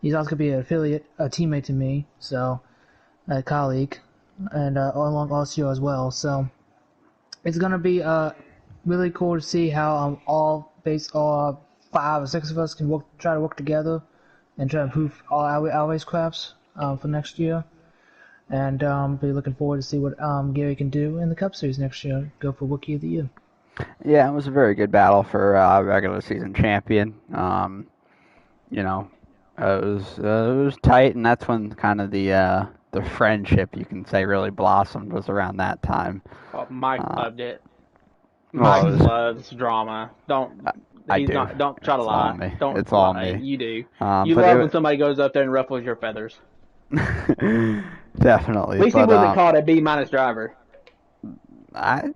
he's also going to be an affiliate, a teammate to me, so a colleague, and along also as well. So it's going to be really cool to see how all 5 or 6 of us can try to work together and try to improve all our racecrafts for next year. And be looking forward to see what Gary can do in the Cup Series next year. Go for Rookie of the Year. Yeah, it was a very good battle for regular season champion. You know, it was tight, and that's when kind of the friendship, you can say, really blossomed, was around that time. Oh, Mike loved it. Well, Mike loves drama. Don't try to It's lie. all me. Don't It's all lie. me. You do. But You love when somebody goes up there and ruffles your feathers. Definitely. At least he wasn't called a B- driver. I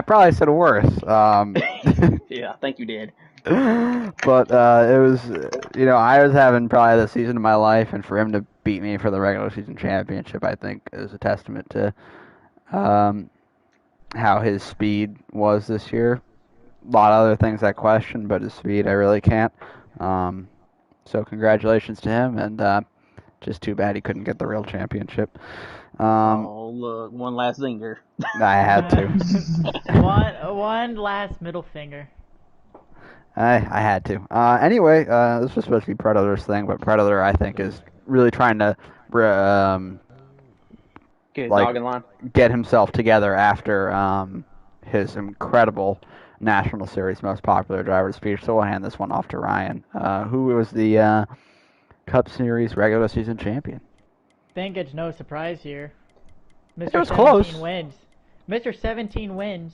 probably said worse. Yeah, I think you did. But it was, I was having probably the season of my life, and for him to beat me for the regular season championship, I think is a testament to um, how his speed was this year. A lot of other things I question, but his speed I really can't. Um, so congratulations to him, and just too bad he couldn't get the real championship. Um, Oh, look, one last zinger. I had to. one last middle finger. I had to. Anyway, this was supposed to be Predator's thing, but Predator I think is really trying to Get his like dog in line. get himself together after his incredible National Series most popular driver speech. So we'll hand this one off to Ryan, who was the Cup Series regular season champion. Think it's no surprise here. It Mr. was 17 close. wins. Mr. 17 wins.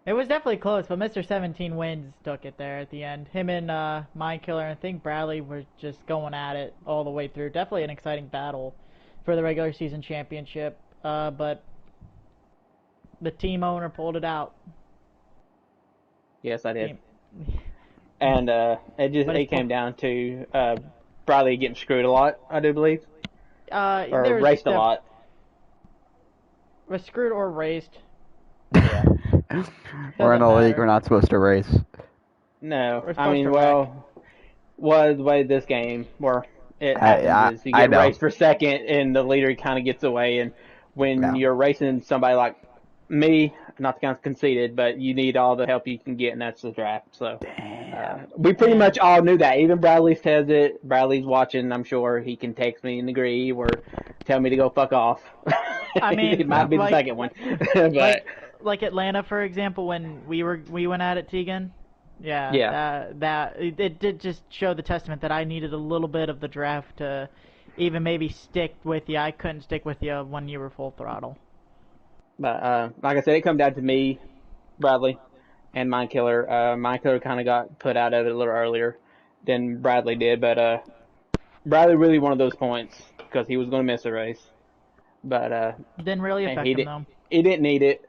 It was definitely close, but Mr. 17 wins took it there at the end. Him and Mind Killer, and I think Bradley were just going at it all the way through. Definitely an exciting battle for the regular season championship, but the team owner pulled it out. Yes, I did. Team- And But it came down to Bradley getting screwed a lot, I do believe, or there's raced a lot. was screwed or raced. Yeah. We're in Doesn't a league. matter. We're not supposed to race. No, We're I supposed mean, to well, was the way this game where it I happens I, is you I get know. raced for second, and the leader kind of gets away. And when Yeah. you're racing somebody like me, not to kind of conceited, but you need all the help you can get, and that's the draft. So Damn. we pretty Yeah. much all knew that. Even Bradley says it. Bradley's watching. I'm sure he can text me and agree or tell me to go fuck off. I mean, It might be the like, second one, but like Atlanta, for example, when we went at it, Tegan. Yeah, yeah. it did just show the testament that I needed a little bit of the draft to even maybe stick with you. I couldn't stick with you when you were full throttle. But like I said, it come down to me, Bradley, and Mind Killer. Mind Killer kind of got put out of it a little earlier than Bradley did, but Bradley really wanted those points because he was going to miss a race. But Didn't really and affect him though. he didn't need it.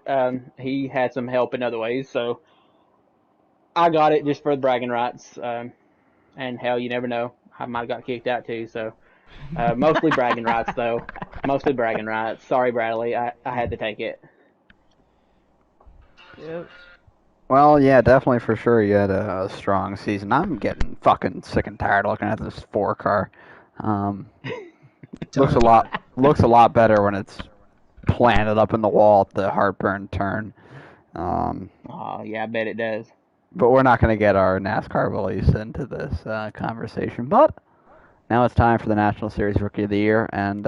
He had some help in other ways, so I got it just for the bragging rights. And hell, you never know. I might have got kicked out too. So mostly bragging rights though. Mostly bragging rights. Sorry, Bradley. I had to take it. Yep. Well, yeah, definitely for sure. You had a strong season. I'm getting fucking sick and tired looking at this 4 car. Um, looks a lot better when it's planted up in the wall at the heartburn turn. Um, Oh yeah, I bet it does. but we're not going to get our NASCAR bullies into this conversation. But now it's time for the National Series Rookie of the Year, and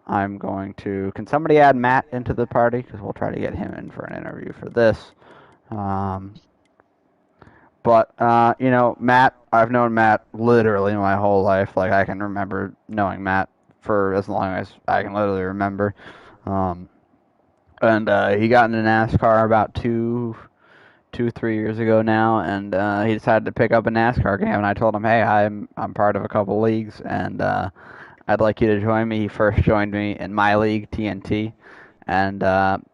I'm going to. Can somebody add Matt into the party? Because we'll try to get him in for an interview for this. Um, but Matt, I've known Matt literally my whole life. Like I can remember knowing Matt for as long as I can literally remember. Um, and he got into NASCAR about 3 years ago now, and he decided to pick up a NASCAR game. And I told him, hey, I'm part of a couple leagues, and I'd like you to join me. He first joined me in my league, TNT, and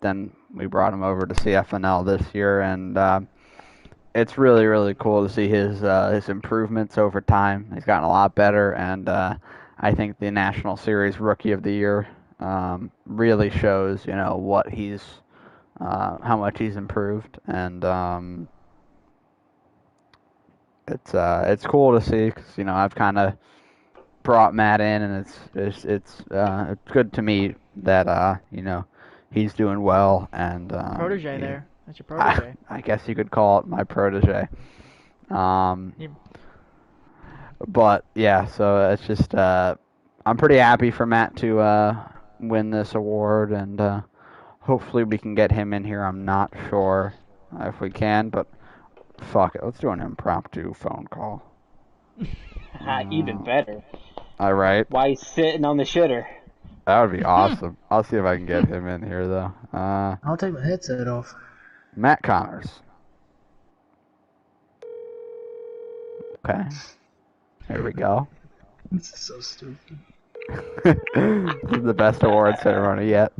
then we brought him over to CFNL this year, and it's really, really cool to see his improvements over time. He's gotten a lot better, and I think the National Series Rookie of the Year really shows, what he's, how much he's improved, and it's cool to see because I've kind of brought Matt in, and it's good to me that he's doing well, and Protege there. That's your I, protege. I guess you could call it my protege. Um, You- but yeah, so it's just I'm pretty happy for Matt to win this award, and hopefully we can get him in here. I'm not sure if we can, but fuck it, let's do an impromptu phone call. Even better. All right, Why he's sitting on the shitter? that would be awesome. I'll see if I can get him in here though. I'll take my headset off. Matt Connors. Okay, here we go. This is so stupid. This is the best award ceremony yet.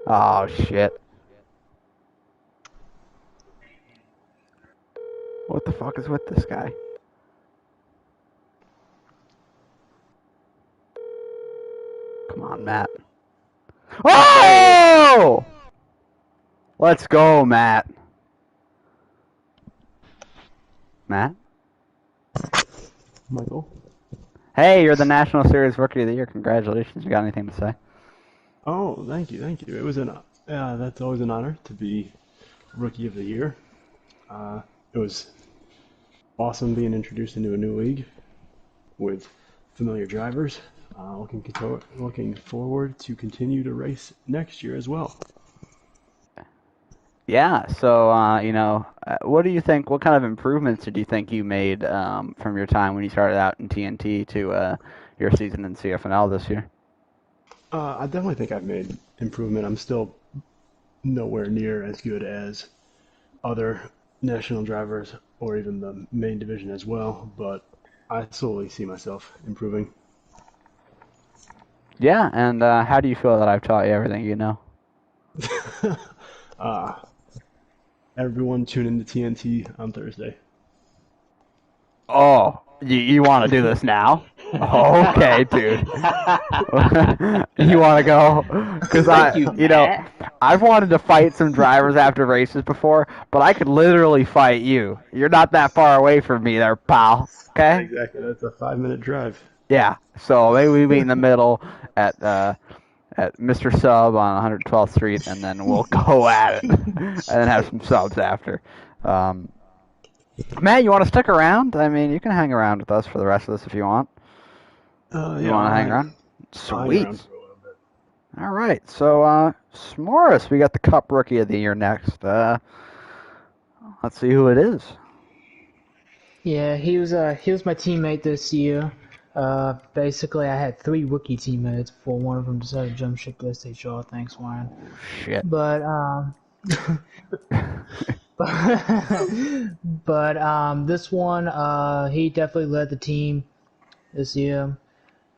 Oh shit. What the fuck is with this guy? Come on, Matt. Oh! Let's go, Matt. Matt? Michael? Hey, you're the National Series Rookie of the Year. Congratulations. You got anything to say? Oh, thank you, thank you. It was that's always an honor to be Rookie of the Year. It was awesome being introduced into a new league with familiar drivers. Looking forward to continue to race next year as well. Yeah, so, what do you think, what kind of improvements did you think you made from your time when you started out in TNT to your season in CFNL this year? I definitely think I've made improvement. I'm still nowhere near as good as other national drivers or even the main division as well, but I slowly see myself improving. Yeah, and how do you feel that I've taught you everything you know? uh, Everyone tune into TNT on Thursday. Oh, you want to do this now? Okay, dude. You want to go? Because Thank you, Matt. I've wanted to fight some drivers after races before, but I could literally fight you. You're not that far away from me there, pal. Okay? Exactly, that's a 5 minute drive. Yeah. So maybe we meet in the middle at Mr. Sub on 112th Street, and then we'll go at it, and then have some subs after. Um, Matt, you want to stick around? I mean, you can hang around with us for the rest of this if you want. You Yeah, want to hang around? I'll hang around Sweet. for a little bit. All right. So, S'mores, we got the Cup Rookie of the Year next. Let's see who it is. Yeah, he was my teammate this year. Basically, I had three rookie teammates before one of them decided to jump ship to SHR. Thanks, Ryan. Shit. But this one, he definitely led the team this year.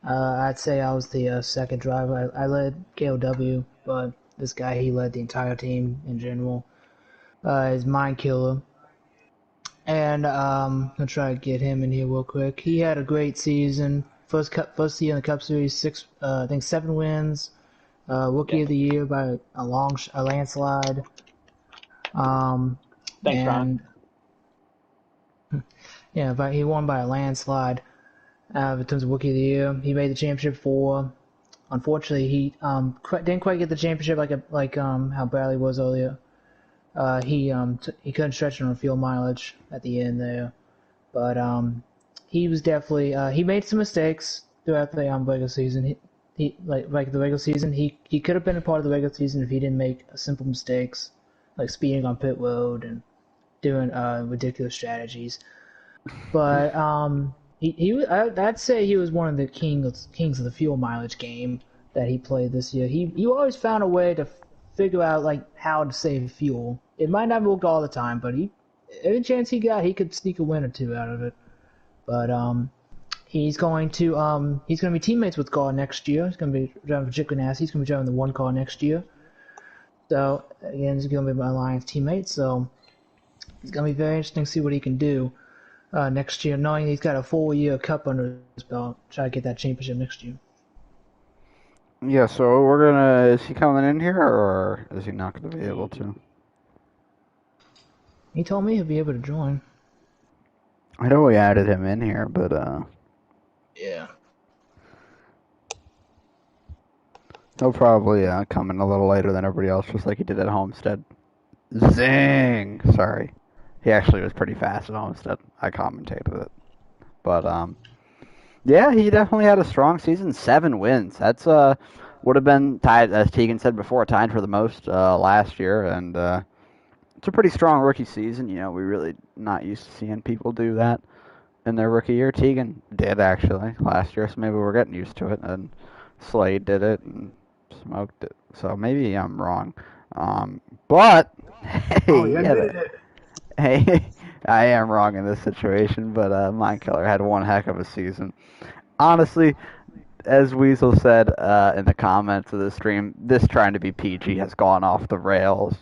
I'd say I was the second driver. I led KOW, but this guy, he led the entire team in general. He's Mind Killer. And I'm gonna try to get him in here real quick. He had a great season. First year in the Cup Series, I think 7 wins. Rookie of the Year by a landslide. Thanks, And Ron. yeah, but he won by a landslide. In terms of Rookie of the Year, he made the championship 4. Unfortunately, he didn't quite get the championship like how Bradley was earlier. He couldn't stretch on fuel mileage at the end there, but he was definitely he made some mistakes throughout the regular season. He like the regular season, he could have been a part of the regular season if he didn't make simple mistakes like speeding on pit road and doing ridiculous strategies. But I'd say he was one of the kings of the fuel mileage game that he played this year. He always found a way to figure out like how to save fuel. It might not work all the time, but every chance he got, he could sneak a win or two out of it. But he's going to be teammates with Gar next year. He's going to be driving for Chip Ganassi. He's going to be driving the one car next year. So again, he's going to be my Alliance teammate. So it's going to be very interesting to see what he can do next year, knowing he's got a full year cup under his belt. Try to get that championship next year. Yeah, so we're gonna. Is he coming in here, or is he not gonna be able to? He told me he'll be able to join. I know we added him in here, but Yeah. he'll probably come in a little later than everybody else, just like he did at Homestead. Zing! Sorry. He actually was pretty fast at Homestead. I commentated it. But, yeah, he definitely had a strong season. 7 wins. That's, would have been tied, as Tegan said before, tied for the most last year. And it's a pretty strong rookie season. You know, we really not used to seeing people do that in their rookie year. Tegan did, actually, last year, so maybe we're getting used to it. And Slade did it and smoked it. So maybe I'm wrong. But, Oh, hey, yeah, yeah, did it. hey, I am wrong in this situation, but Mind Killer had one heck of a season. Honestly, as Weasel said in the comments of the stream, this trying to be PG has gone off the rails.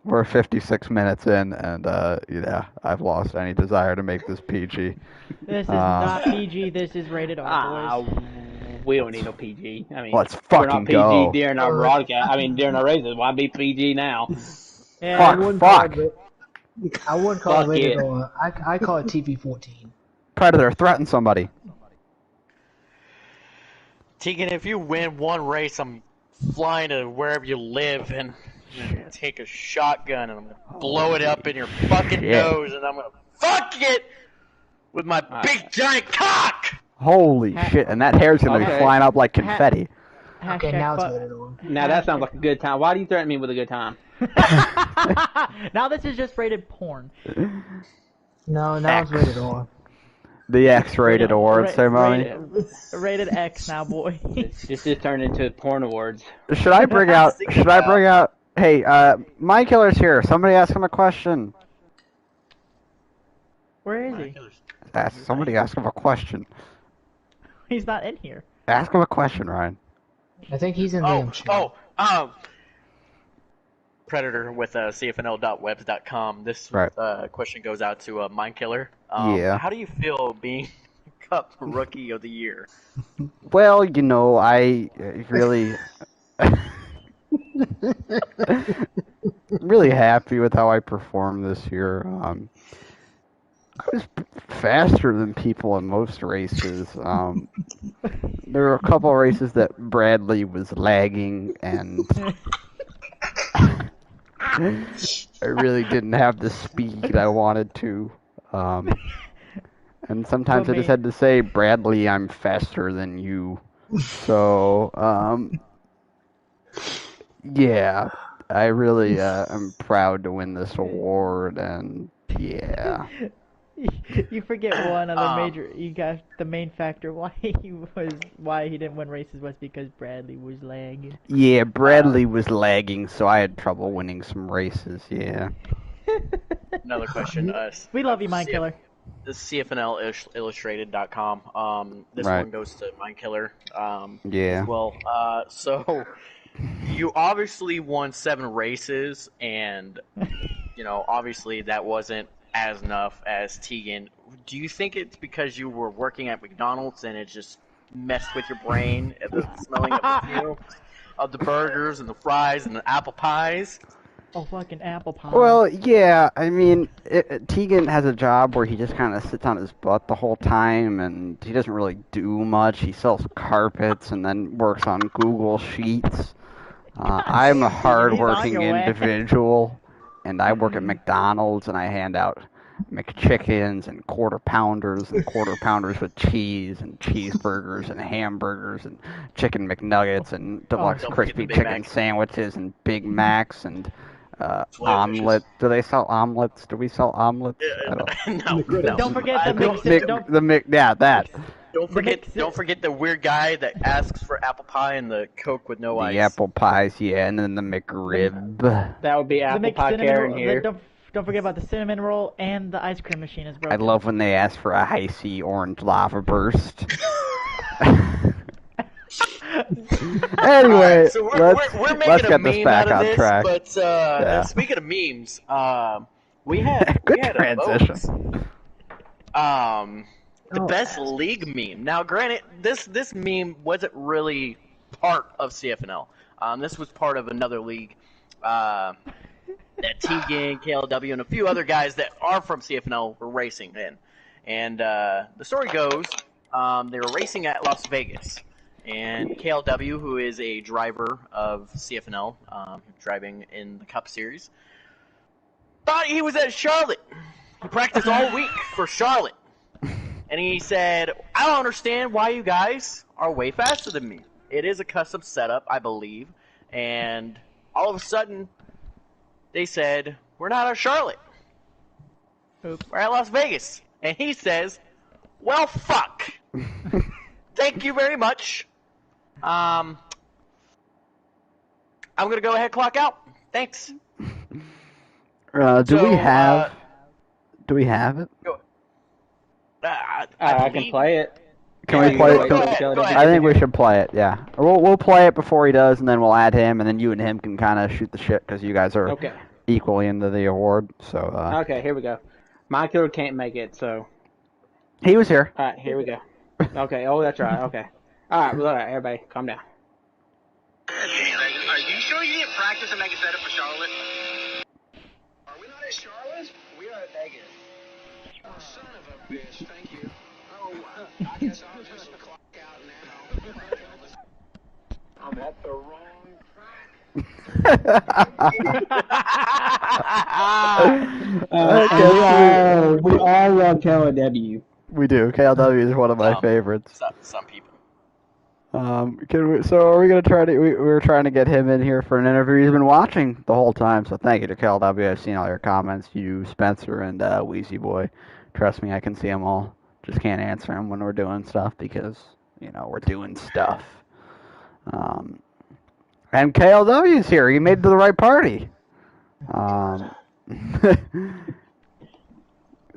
We're 56 minutes in, and yeah, I've lost any desire to make this PG. This is not PG. This is rated R, boys. We don't need no PG. I mean, Let's we're not fucking PG go. during our broadcast. I mean, during our races. Why be PG now? Yeah. Fuck, I wouldn't fuck. Call it, I wouldn't call Fuck it rated it. R. I call it TV-14. Predator, threaten somebody. Tegan, if you win one race, I'm flying to wherever you live and I'm gonna take a shotgun and I'm gonna blow it up in your fucking Shit. nose and I'm gonna fuck it with my big giant cock! Holy shit, and that hair's gonna Okay. be flying up like confetti. Okay, Hashtag now it's fuck- rated R. Now that sounds like a good time. Why do you threaten me with a good time? Now this is just rated porn. No, now it's rated R. The X-rated award ceremony. Rated X now, boy. This just turned into porn awards. Should I bring out? Should I bring out? Hey, Mind Killer's here. Somebody ask him a question. Where is he? Somebody ask him a question. He's not in here. Ask him a question, Ryan. I think he's in Liam's show. Predator with CFNL.webs.com. This Right. question goes out to Mind Killer. Yeah. How do you feel being Cup Rookie of the Year? Well, you know, I really, really happy with how I performed this year. I was faster than people in most races. There were a couple of races that Bradley was lagging, and I really didn't have the speed I wanted to. And sometimes I just had to say, Bradley, I'm faster than you. So, yeah, I really am proud to win this award, and yeah. You forget one other major. You got the main factor why he didn't win races was because Bradley was lagging. Yeah, Bradley was lagging, so I had trouble winning some races, yeah. Another question. We love you, Mind Killer. This is CFNL-illustrated.com. This Right. one goes to Mind Killer. Yeah. As well. So you obviously won 7 races, and you know obviously that wasn't as enough as Tegan. Do you think it's because you were working at McDonald's and it just messed with your brain, the smelling of the fumes of the burgers and the fries and the apple pies? Oh, fucking apple pie. Well, yeah, I mean, Tegan has a job where he just kind of sits on his butt the whole time, and he doesn't really do much. He sells carpets and then works on Google Sheets. I'm a hard-working He's on your way. individual, and I work at McDonald's, and I hand out McChickens and quarter pounders with cheese and cheeseburgers and hamburgers and chicken McNuggets and deluxe don't forget the crispy Big chicken Mac. sandwiches and Big Macs and Flavor omelet. Do they sell omelets? Do we sell omelets? I don't. No. Don't forget the mix. Yeah, that. Don't forget the weird guy that asks for apple pie and the Coke with no ice. The apple pies, yeah, and then the McRib. That would be The apple mix pie cinnamon Karen roll. here. Don't forget about the cinnamon roll and the ice cream machine is I broken. love when they ask for a high C orange lava burst. Anyway, Alright, so we're making let's a get this meme back out of on this, track. but speaking of memes, we had Good we had transition. the best league meme. Now, granted, this meme wasn't really part of CFNL. This was part of another league that Tegan, KLW, and a few other guys that are from CFNL were racing in. And the story goes, they were racing at Las Vegas. And KLW, who is a driver of CFNL, driving in the Cup Series, thought he was at Charlotte. He practiced all week for Charlotte. And he said, I don't understand why you guys are way faster than me. It is a custom setup, I believe. And all of a sudden, they said, we're not at Charlotte. Oops. We're at Las Vegas. And he says, well, fuck. Thank you very much. I'm going to go ahead and clock out. Thanks. Do we have it? I can play it. Can Yeah, we play go it? ahead, go ahead. I think we should play it. Yeah, we'll play it before he does, and then we'll add him, and then you and him can kind of shoot the shit because you guys are Okay. equally into the award. So Okay, here we go. My killer can't make it, so he was here. all right, here we go. Okay, oh that's right. Okay, all right, everybody, calm down. Are you sure you didn't practice and make a setup for Charlotte? Are we not at Charlotte? We are at Vegas. Oh, son of a bitch, thank you. Oh, I guess I'll just clock out now. I'm at the wrong We all love KLW. We do. KLW is one of my favorites. Some people. So are we gonna try to? We were trying to get him in here for an interview. He's been watching the whole time, so thank you to KLW. I've seen all your comments, you, Spencer, and Wheezy Boy. Trust me, I can see them all. Just can't answer them when we're doing stuff because we're doing stuff. And KLW's here. He made it to the right party.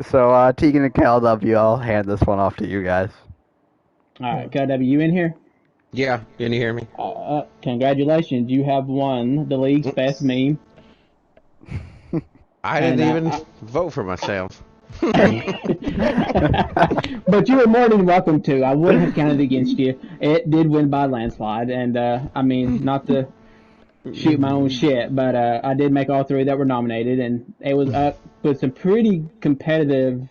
So Tegan and KLW, I'll hand this one off to you guys. All right, KLW, you in here? Yeah, can you hear me? Congratulations, you have won the league's best meme. I didn't even vote for myself. But you were more than welcome to. I wouldn't have counted against you. It did win by landslide, and I mean, not to shoot my own shit, but I did make all three that were nominated, and it was up with some pretty competitive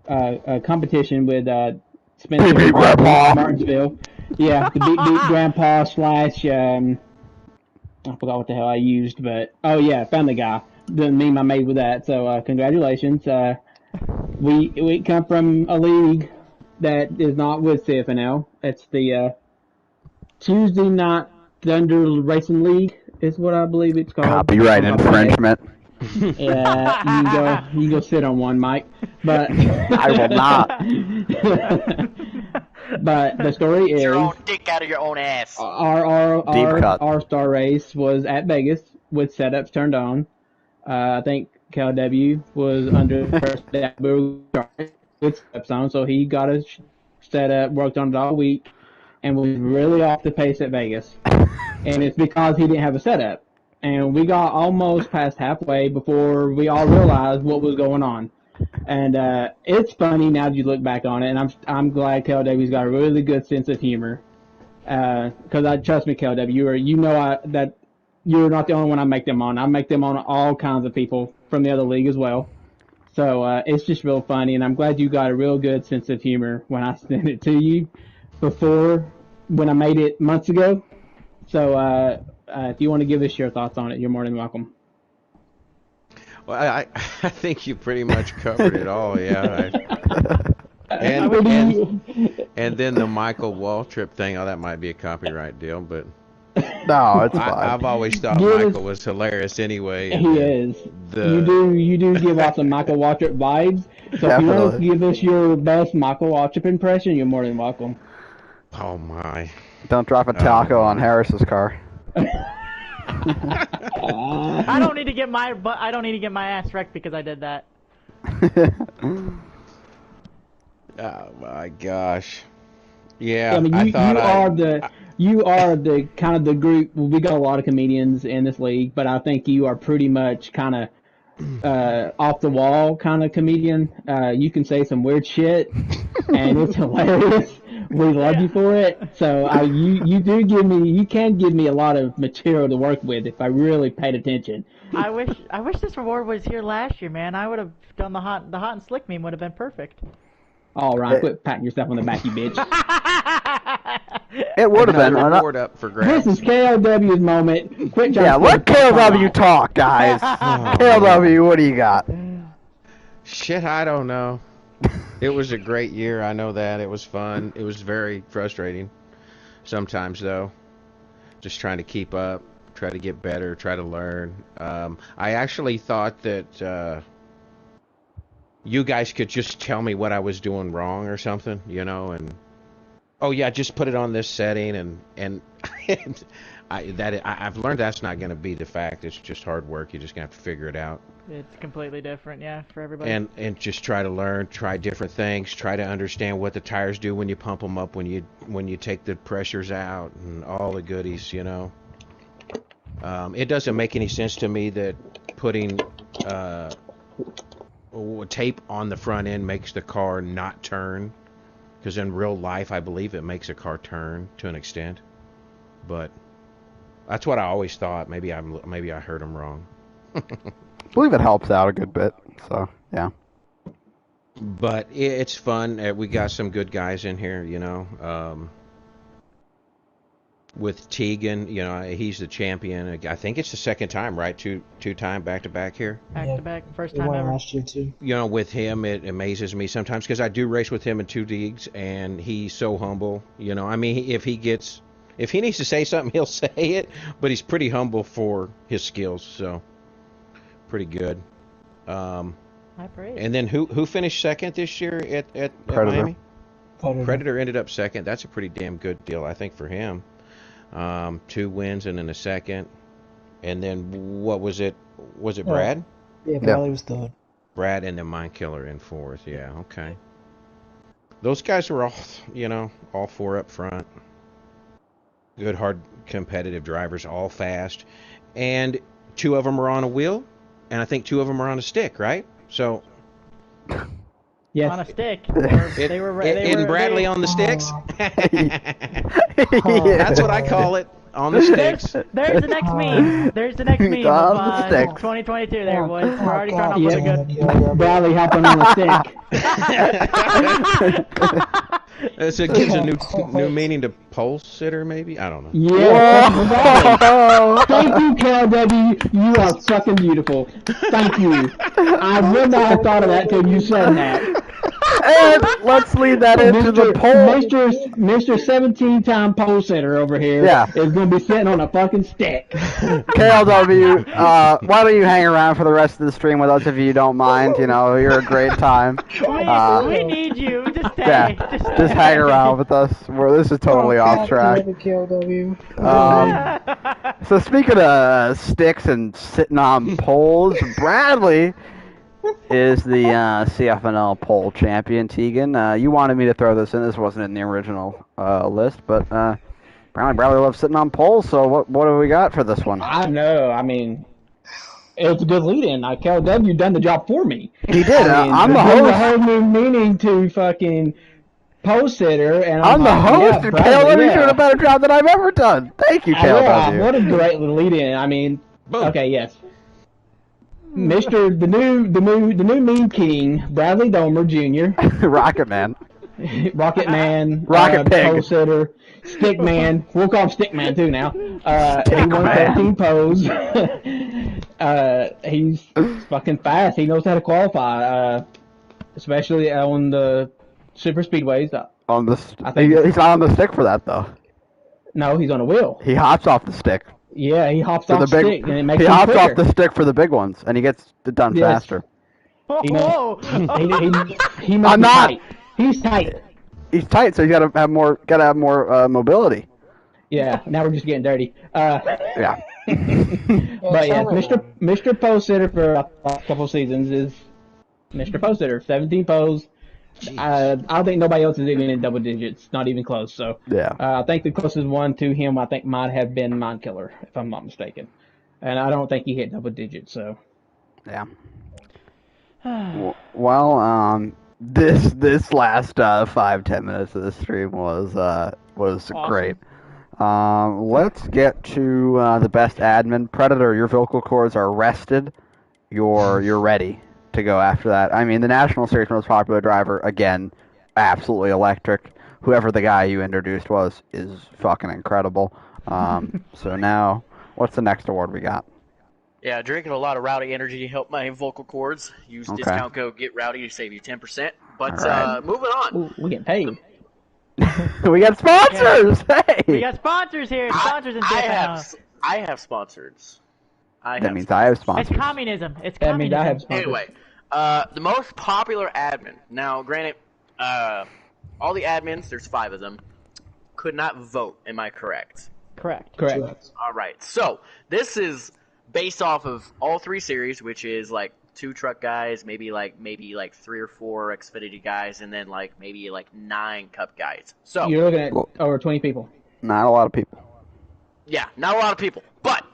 competition with Spencer Martinsville. Yeah, the beat Grandpa / I forgot what the hell I used, but oh yeah, Family Guy. The meme I made with that. So congratulations. We come from a league that is not with CFNL. It's the Tuesday Night Thunder Racing League is what I believe it's called. Copyright infringement. Yeah, you can go sit on one, Mike. But I will not. But the story is your own dick out of your own ass. Our star race was at Vegas with setups turned on. I think KLW was under pressure that we were with steps on, so he got us set up, worked on it all week, and was really off the pace at Vegas. And it's because he didn't have a setup. And we got almost past halfway before we all realized what was going on. And it's funny now that you look back on it, and I'm glad KLW's got a really good sense of humor. Because trust me, KLW, that you're not the only one I make them on. I make them on all kinds of people from the other league as well. So it's just real funny, and I'm glad you got a real good sense of humor when I sent it to you when I made it months ago. So if you want to give us your thoughts on it, you're more than welcome. Well, I think you pretty much covered it all, yeah. And then the Michael Waltrip thing, that might be a copyright deal, but no, it's fine. I've always thought Michael was hilarious anyway. He is. You do give off some Michael Waltrip vibes. So if you want to give us your best Michael Waltrip impression, you're more than welcome. Oh my! Don't drop a taco on Harris's car. I don't need to get my ass wrecked because I did that. Oh my gosh! Yeah, I mean, you are the kind of the group. We got a lot of comedians in this league, but I think you are pretty much kind of off the wall kind of comedian. You can say some weird shit, and it's hilarious. We love you for it. So you can give me a lot of material to work with if I really paid attention. I wish this reward was here last year, man. I would have done the hot and slick meme would have been perfect. All right, quit patting yourself on the back, you bitch. It would have been. Reward up for grabs. This is KLW's moment. Quit trying to let KLW talk, guys. KLW, what do you got? Shit, I don't know. It was a great year. I know that. It was fun. It was very frustrating sometimes, though. Just trying to keep up, try to get better, try to learn. I actually thought that you guys could just tell me what I was doing wrong or something, and oh yeah, just put it on this setting, and I've learned that's not going to be the fact. It's just hard work. You're just going to have to figure it out. It's completely different, yeah, for everybody. And just try to learn, try different things, try to understand what the tires do when you pump them up, when you take the pressures out, and all the goodies, It doesn't make any sense to me that putting tape on the front end makes the car not turn. Because in real life, I believe it makes a car turn to an extent. But that's what I always thought. Maybe I heard him wrong. I believe it helps out a good bit. So yeah. But it's fun. We got some good guys in here, you know. With Tegan, you know, he's the champion. I think it's the second time, right? Two-time back-to-back here. Back to back, first He time won ever. last year too. You know, with him, it amazes me sometimes because I do race with him in 2 leagues, and he's so humble. You know, I mean, if he needs to say something, he'll say it, but he's pretty humble for his skills, so pretty good. High praise. And then who finished second this year at Predator. Miami? Predator ended up second. That's a pretty damn good deal, I think, for him. 2 wins and then a second. And then what was it? Was it Brad? Yeah, Bradley was third. Brad and then Mind Killer in 4th. Yeah, okay. Those guys were all, you know, all 4 up front. Good, hard, competitive drivers, all fast. And 2 of them are on a wheel, and I think 2 of them are on a stick, right? So Yes. On a stick. They were Bradley on the sticks. Yeah. That's what I call it, on the sticks. There's the next meme. There's the next meme On of the sticks. 2022 there, boys. We're already God, coming up with a good... Bradley hopping on a stick. It gives a new meaning to pole sitter, maybe. I don't know. Yeah. Whoa. Thank you, KLW. You are fucking beautiful. Thank you. I would not have thought of that till you said that. And let's lead that into the poll. Mr. 17-time pole sitter over here Yeah. is going to be sitting on a fucking stick. KLW, why don't you hang around for the rest of the stream with us if you don't mind? You know, you're a great time. We need you. Just stay. Yeah, just hang around with us. This is totally off track. KLW. So speaking of sticks and sitting on poles, Bradley is the CFNL pole champion. Tegan, you wanted me to throw this in. This wasn't in the original list, but apparently Bradley loves sitting on poles. So what do we got for this one? I know. I mean, it's a good lead-in. KLW done the job for me. He did. I mean, I'm the there's a host. whole new meaning to fucking pole sitter, and I'm the host. Yeah, KLW Bradley, doing a better job than I've ever done. Thank you, Yeah, KLW. what a great lead-in. I mean, Boom. okay, yes. The new meme king, Bradley Domer Jr., Rocket Man. Rocket Man, Rocket Pig. pole sitter, Stick Man. We'll call him Stick Man too now. He won Man. 13 pose. He's fucking fast. He knows how to qualify, especially on the super speedways. On the I think- he's not on the stick for that though. No, he's on a wheel. He hops off the stick Yeah, he hops for off the the big. stick and it makes He him hops quicker. off the stick for the big ones, and he gets it done Yes. faster. You know, he must I'm be not. tight. He's tight. He's tight, so you gotta have more mobility. Yeah, now we're just getting dirty. Yeah. But yeah, Mr. Post Sitter for a couple seasons is Mr. Post Sitter. 17 pose. I don't think nobody else is even in double digits, not even close. So Yeah. I think the closest one to him, I think, might have been Mind Killer, if I'm not mistaken. And I don't think he hit double digits. So Yeah. Well, this last 5-10 minutes of the stream was Awesome. great. Let's get to the best admin. Predator, your vocal cords are rested. You're ready to go after that. I mean, the National Series most popular driver, again, absolutely electric. Whoever the guy you introduced was is fucking incredible. So now, what's the next award we got? Yeah, drinking a lot of Rowdy Energy to help my vocal cords. Use Okay. discount code GetRowdy to save you 10%. But All right. moving on. ooh, we get paid. We got sponsors! Hey! We got sponsors here. Sponsors in CFNL. I have sponsors. That means I have It's sponsors. communism. It's That means communism. I have sponsors. Anyway, the most popular admin. Now, granted, all the admins, there's 5 of them, could not vote. Am I correct? Correct. Correct. All right. So this is based off of all 3 series, which is like 2 truck guys, maybe like 3 or 4 Xfinity guys, and then maybe 9 Cup guys. So You're looking at over 20 people. Not a lot of people. yeah, not a lot of people, but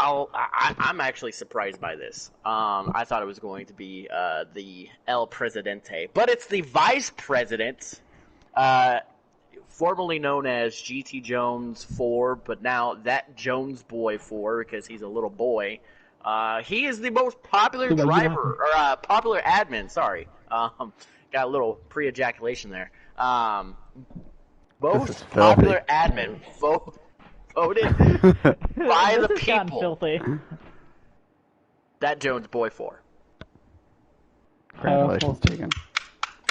I'm actually surprised by this. I thought it was going to be the El Presidente, but it's the Vice President, uh, formerly known as GT Jones 4, but now that Jones Boy 4 because he's a little boy. He is the most popular The way you driver, happen. or popular admin, sorry. Got a little pre ejaculation there. This is Most filthy. popular admin voted by This the has gotten people. filthy. That Jones Boy 4. Congratulations, Well, Tegan.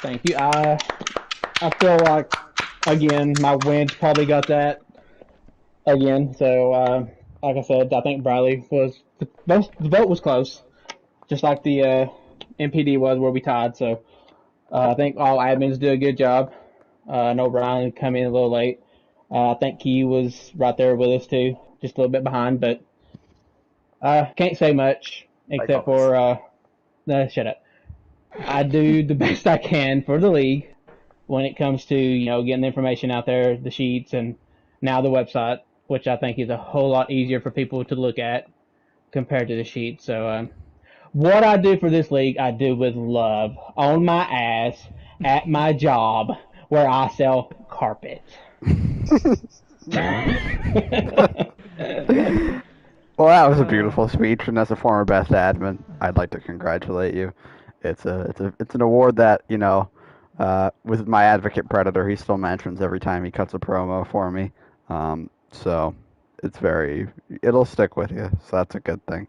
thank you. I feel like, again, my wins probably got that again. So, like I said, I think Bradley was the vote was close, just like the MPD was where we tied. So, I think all admins did a good job. I know Brian come in a little late. I think he was right there with us too, just a little bit behind, but can't say much Like except always. for no, shut up. I do the best I can for the league when it comes to getting the information out there, the sheets, and now the website, which I think is a whole lot easier for people to look at compared to the sheet. So what I do for this league, I do with love on my ass at my job where I sell carpet. Well, that was a beautiful speech, and as a former best admin, I'd like to congratulate you. It's an award that with my advocate Predator, he still mentions every time he cuts a promo for me. So it'll stick with you. So that's a good thing.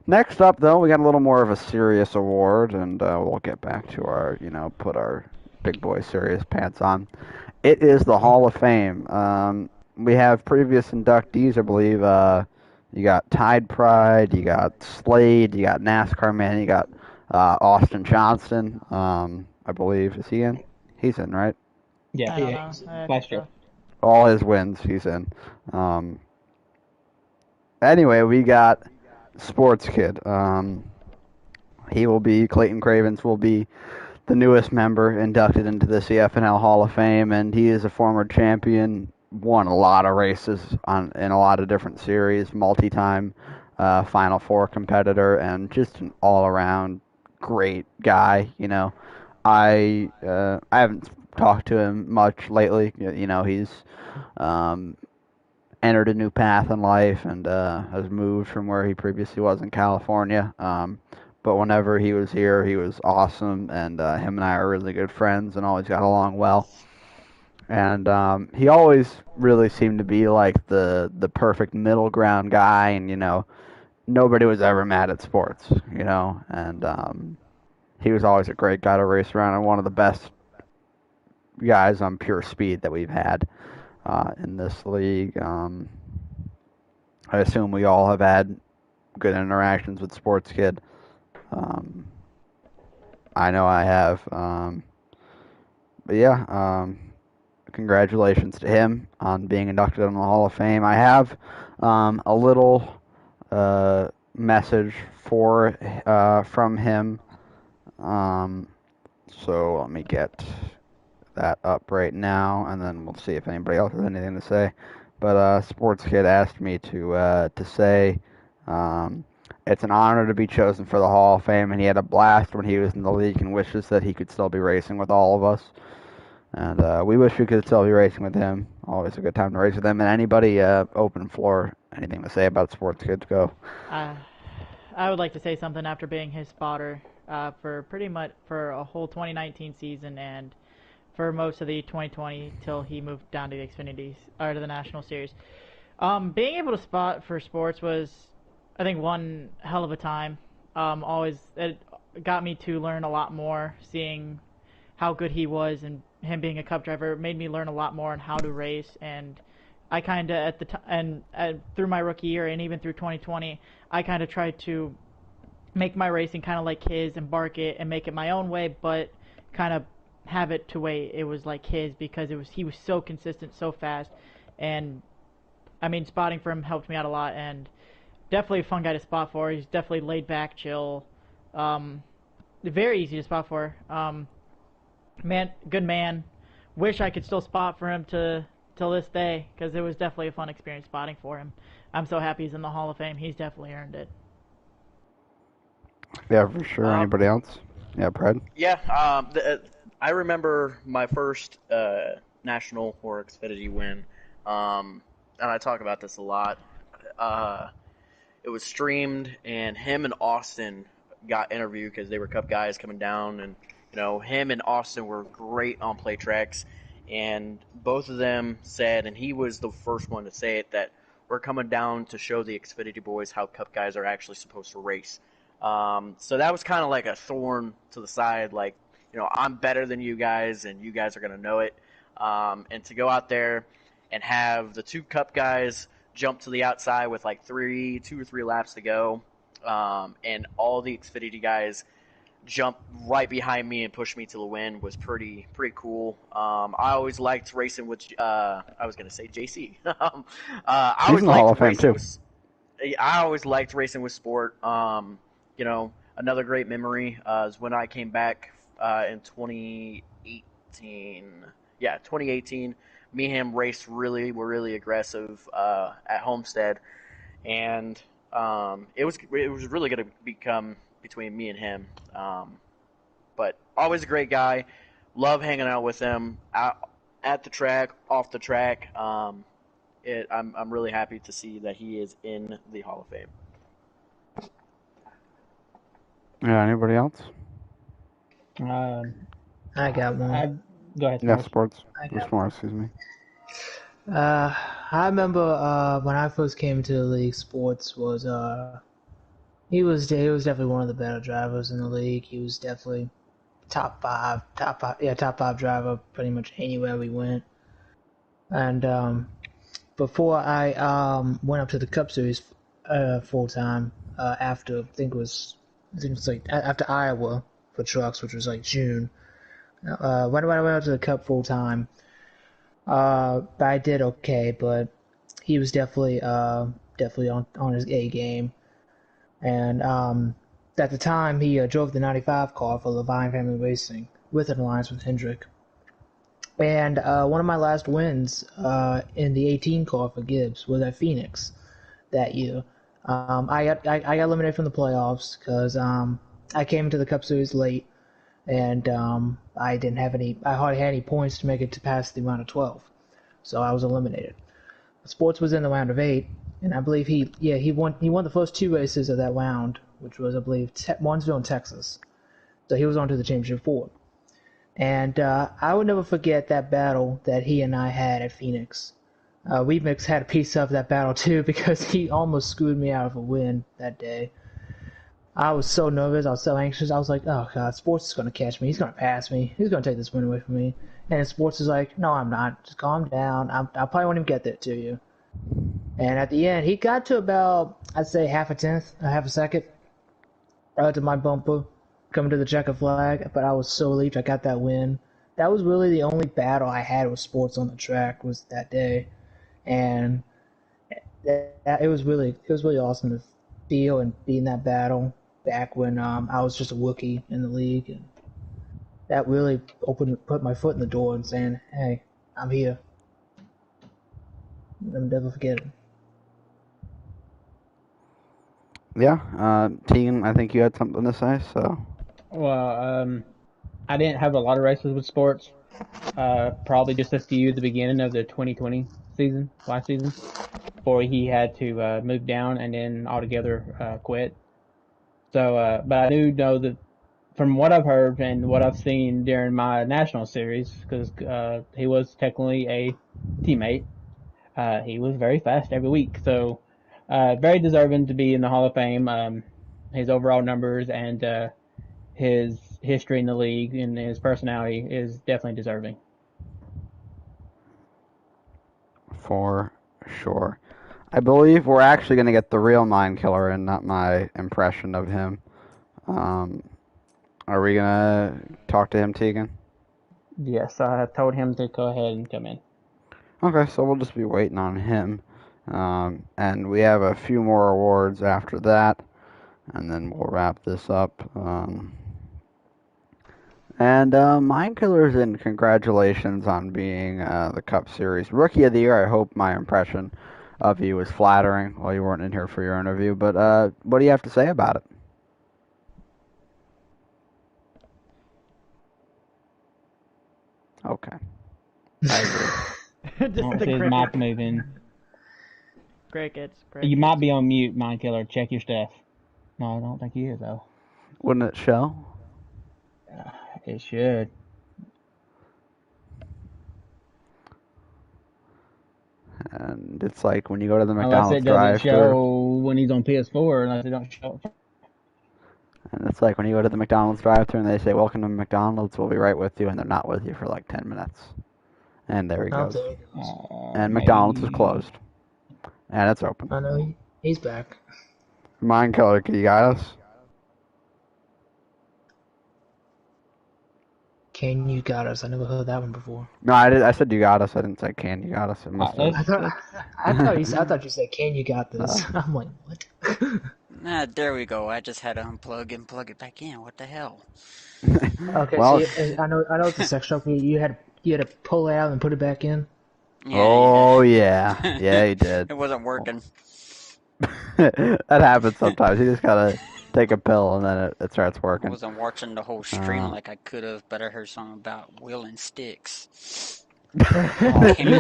Next up, though, we got a little more of a serious award, and we'll get back to our put our big boy serious pants on. It is the Hall of Fame. We have previous inductees, I believe. You got Tide Pride, you got Slade, you got NASCAR Man, you got Austin Johnston. I believe is he in? He's in, right? Yeah, I don't know. I think last year. so. All his wins, he's in. Um, anyway, we got Sports Kid. Clayton Cravens will be the newest member inducted into the CFNL Hall of Fame, and he is a former champion. Won a lot of races in a lot of different series, multi-time Final Four competitor, and just an all-around great guy. I haven't talked to him much lately. He's um, entered a new path in life and has moved from where he previously was in California. But whenever he was here, he was awesome, and him and I are really good friends and always got along well. And he always really seemed to be like the perfect middle ground guy, and nobody was ever mad at sports, and he was always a great guy to race around and one of the best guys on pure speed that we've had in this league. I assume we all have had good interactions with Sports Kid. Um, I know I have. But yeah, congratulations to him on being inducted in the Hall of Fame. I have a little message from him. So let me get that up right now, and then we'll see if anybody else has anything to say. But Sports Kid asked me to say it's an honor to be chosen for the Hall of Fame, and he had a blast when he was in the league and wishes that he could still be racing with all of us. And we wish we could still be racing with him. Always a good time to race with him. And anybody, open floor, anything to say about Sports Kids, go. I would like to say something after being his spotter for pretty much for a whole 2019 season and for most of the 2020 till he moved down to the Xfinities or to the National Series. Being able to spot for sports was, I think, one hell of a time. Always it got me to learn a lot more, seeing how good he was and him being a cup driver made me learn a lot more on how to race. And I kind of at the time and through my rookie year and even through 2020, I kind of tried to make my racing kind of like his, embark it and make it my own way, but kind of have it to way it was like his because he was so consistent, so fast, and I mean spotting for him helped me out a lot and definitely a fun guy to spot for. He's definitely laid back, chill, very easy to spot for. Good man. Wish I could still spot for him till this day because it was definitely a fun experience spotting for him. I'm so happy he's in the Hall of Fame. He's definitely earned it. Yeah, for sure. Um, Anybody else? Yeah, Brad. yeah, I remember my first national or Xfinity win, and I talk about this a lot. Uh, it was streamed, and him and Austin got interviewed because they were Cup guys coming down, and him and Austin were great on play tracks, and both of them said, and he was the first one to say it, that we're coming down to show the Xfinity boys how Cup guys are actually supposed to race. So that was kind of like a thorn to the side, like I'm better than you guys, and you guys are gonna know it. And to go out there and have the two Cup guys jump to the outside with like 2 or 3 laps to go, and all the Xfinity guys jump right behind me and push me to the win was pretty cool. I always liked racing with. I was gonna say JC. I He's always in the Hall liked of Fame racing too. with. I always liked racing with sport. Another great memory is when I came back in 2018. Yeah, 2018. Me and him raced were really aggressive at Homestead, and it was really going to become between me and him. But always a great guy. Love hanging out with him out, at the track, off the track. I'm really happy to see that he is in the Hall of Fame. Yeah, anybody else? I got one. Go ahead, Yeah, Smalls. sports. I got More, excuse me. I remember when I first came into the league, Sports was he was definitely one of the better drivers in the league. He was definitely top five driver pretty much anywhere we went. And before I went up to the Cup Series full time after I think it was like after Iowa for trucks, which was like June. When I went up to the Cup full time, I did okay, but he was definitely on his A game. And at the time, he drove the '95 car for Levine Family Racing with an alliance with Hendrick. And one of my last wins in the 18 car for Gibbs was at Phoenix that year. I got eliminated from the playoffs because I came into the Cup Series late, and I hardly had any points to make it to pass the round of 12, so I was eliminated. Sports was in the round of 8, and I believe he won the first 2 races of that round, which was I believe Martinsville and Texas. So he was on to the championship 4. And I would never forget that battle that he and I had at Phoenix. Weemix had a piece of that battle too because he almost screwed me out of a win that day. I was so nervous. I was so anxious. I was like, oh, God, Sports is going to catch me. He's going to pass me. He's going to take this win away from me. And Sports is like, no, I'm not. Just calm down. I probably won't even get there to you. And at the end, he got to about, I'd say, half a second to my bumper, coming to the checker flag. But I was so relieved I got that win. That was really the only battle I had with Sports on the track was that day. And it was really awesome to feel and be in that battle back when I was just a rookie in the league, and that really put my foot in the door and saying, "Hey, I'm here." I'll never forget it. Yeah, Tegan, I think you had something to say. So Well, I didn't have a lot of races with Sports. Probably just a few at the beginning of the 2020 season, last season, before he had to move down and then altogether quit. So, but I do know that from what I've heard and what I've seen during my national series, because he was technically a teammate, he was very fast every week. So, very deserving to be in the Hall of Fame. His overall numbers and his history in the league and his personality is definitely deserving. for sure, I believe we're actually going to get the real Mind Killer and not my impression of him. Um, are we gonna talk to him, Tegan? Yes, I told him to go ahead and come in. Okay, so we'll just be waiting on him. And we have a few more awards after that, and then we'll wrap this up. Mind Killers, and congratulations on being the Cup Series Rookie of the Year. I hope my impression of you was flattering while you weren't in here for your interview. But what do you have to say about it? Okay, I agree. Just Oh, the his mic cricket. moving. Crickets. You might be on mute, Mind Killer. Check your stuff. No, I don't think he is though. Wouldn't it show? It should. And it's like when you go to the Unless McDonald's it doesn't drive-thru, show when he's on PS4, unless it don't show. and it's like when you go to the McDonald's drive-thru and they say, "Welcome to McDonald's, we'll be right with you," and they're not with you for like 10 minutes. And there he Oh, goes. there he goes. And McDonald's is Maybe. closed. And it's open. I know he's back. Mind Killer, can you guide us? Can you got us? I never heard that one before. No, I did. I said you got us. I didn't say can you got us. It must have. I thought you said, "Can you got this?" I'm like, what? There we go. I just had to unplug and plug it back in. What the hell? Okay, Well, see, I know it's a sex joke. You had to pull it out and put it back in. Yeah, oh yeah, yeah, he did. It wasn't working. That happens sometimes. You just gotta take a pill and then it starts I working. wasn't watching the whole stream like I could have, but I heard something about wheeling sticks. You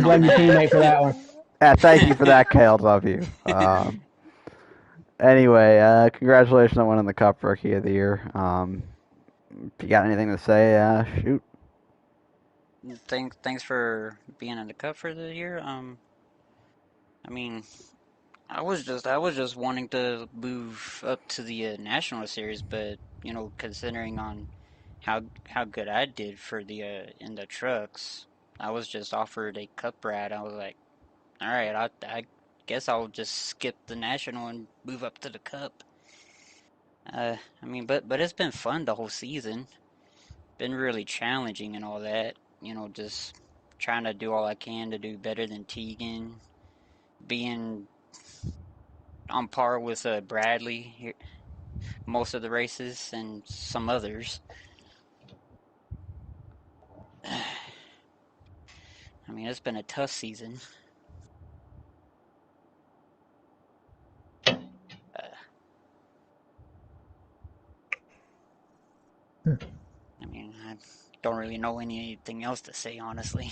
blame your teammate for that one. Yeah, thank you for that, Kale. Love you. Anyway, congratulations on winning the Cup Rookie of the Year. If you got anything to say, shoot. Thanks for being in the cup for the year. I mean, I was just wanting to move up to the national series, but considering on how good I did for the in the trucks, I was just offered a cup ride. I was like, all right, I guess I'll just skip the national and move up to the cup. I mean, but it's been fun the whole season. Been really challenging and all that. Just trying to do all I can to do better than Tegan, being on par with Bradley here, most of the races and some others. I mean, it's been a tough season. I mean, I don't really know anything else to say, honestly.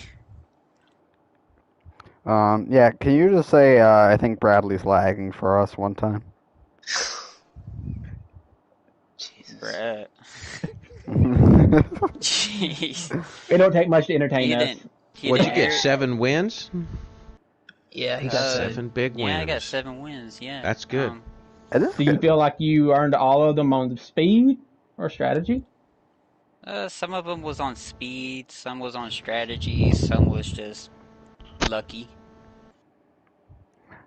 Yeah, can you just say I think Bradley's lagging for us one time? Jesus. Brad. Jeez. It don't take much to entertain He us. didn't. What'd you get? 7 wins? Yeah, he got 7 big wins. Yeah, I got 7 wins. Yeah, That's good. It is Do you good. feel like you earned all of them on speed or strategy? Some of them was on speed, some was on strategy, some was just lucky.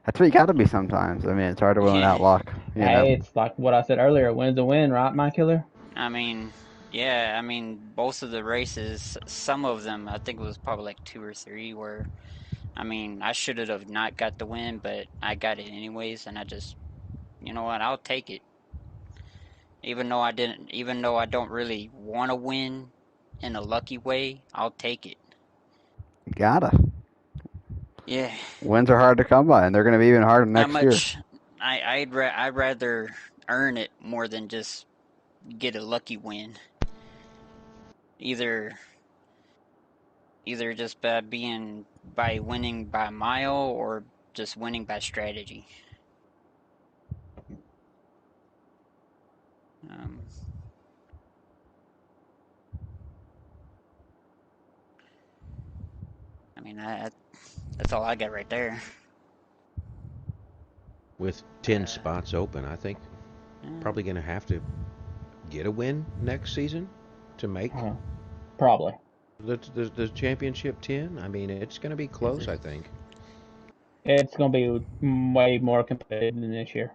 That's what you gotta be sometimes. I mean, it's hard to win without luck. You know? Hey, it's like what I said earlier. Win's a win, right, my killer? I mean, yeah, I mean, most of the races, some of them, I think it was probably like 2 or 3 where, I mean, I should have not got the win, but I got it anyways, and I just, you know what, I'll take it. Even though I don't really want to win in a lucky way, I'll take it. You gotta. Yeah. Wins are hard to come by, and they're gonna be even harder next year. I'd rather earn it more than just get a lucky win. Either just by winning by mile or just winning by strategy. I mean, that's all I got right there. With 10 spots open, I think probably going to have to get a win next season to make Probably. the championship 10. I mean, it's going to be close, I think. It's going to be way more competitive than this year.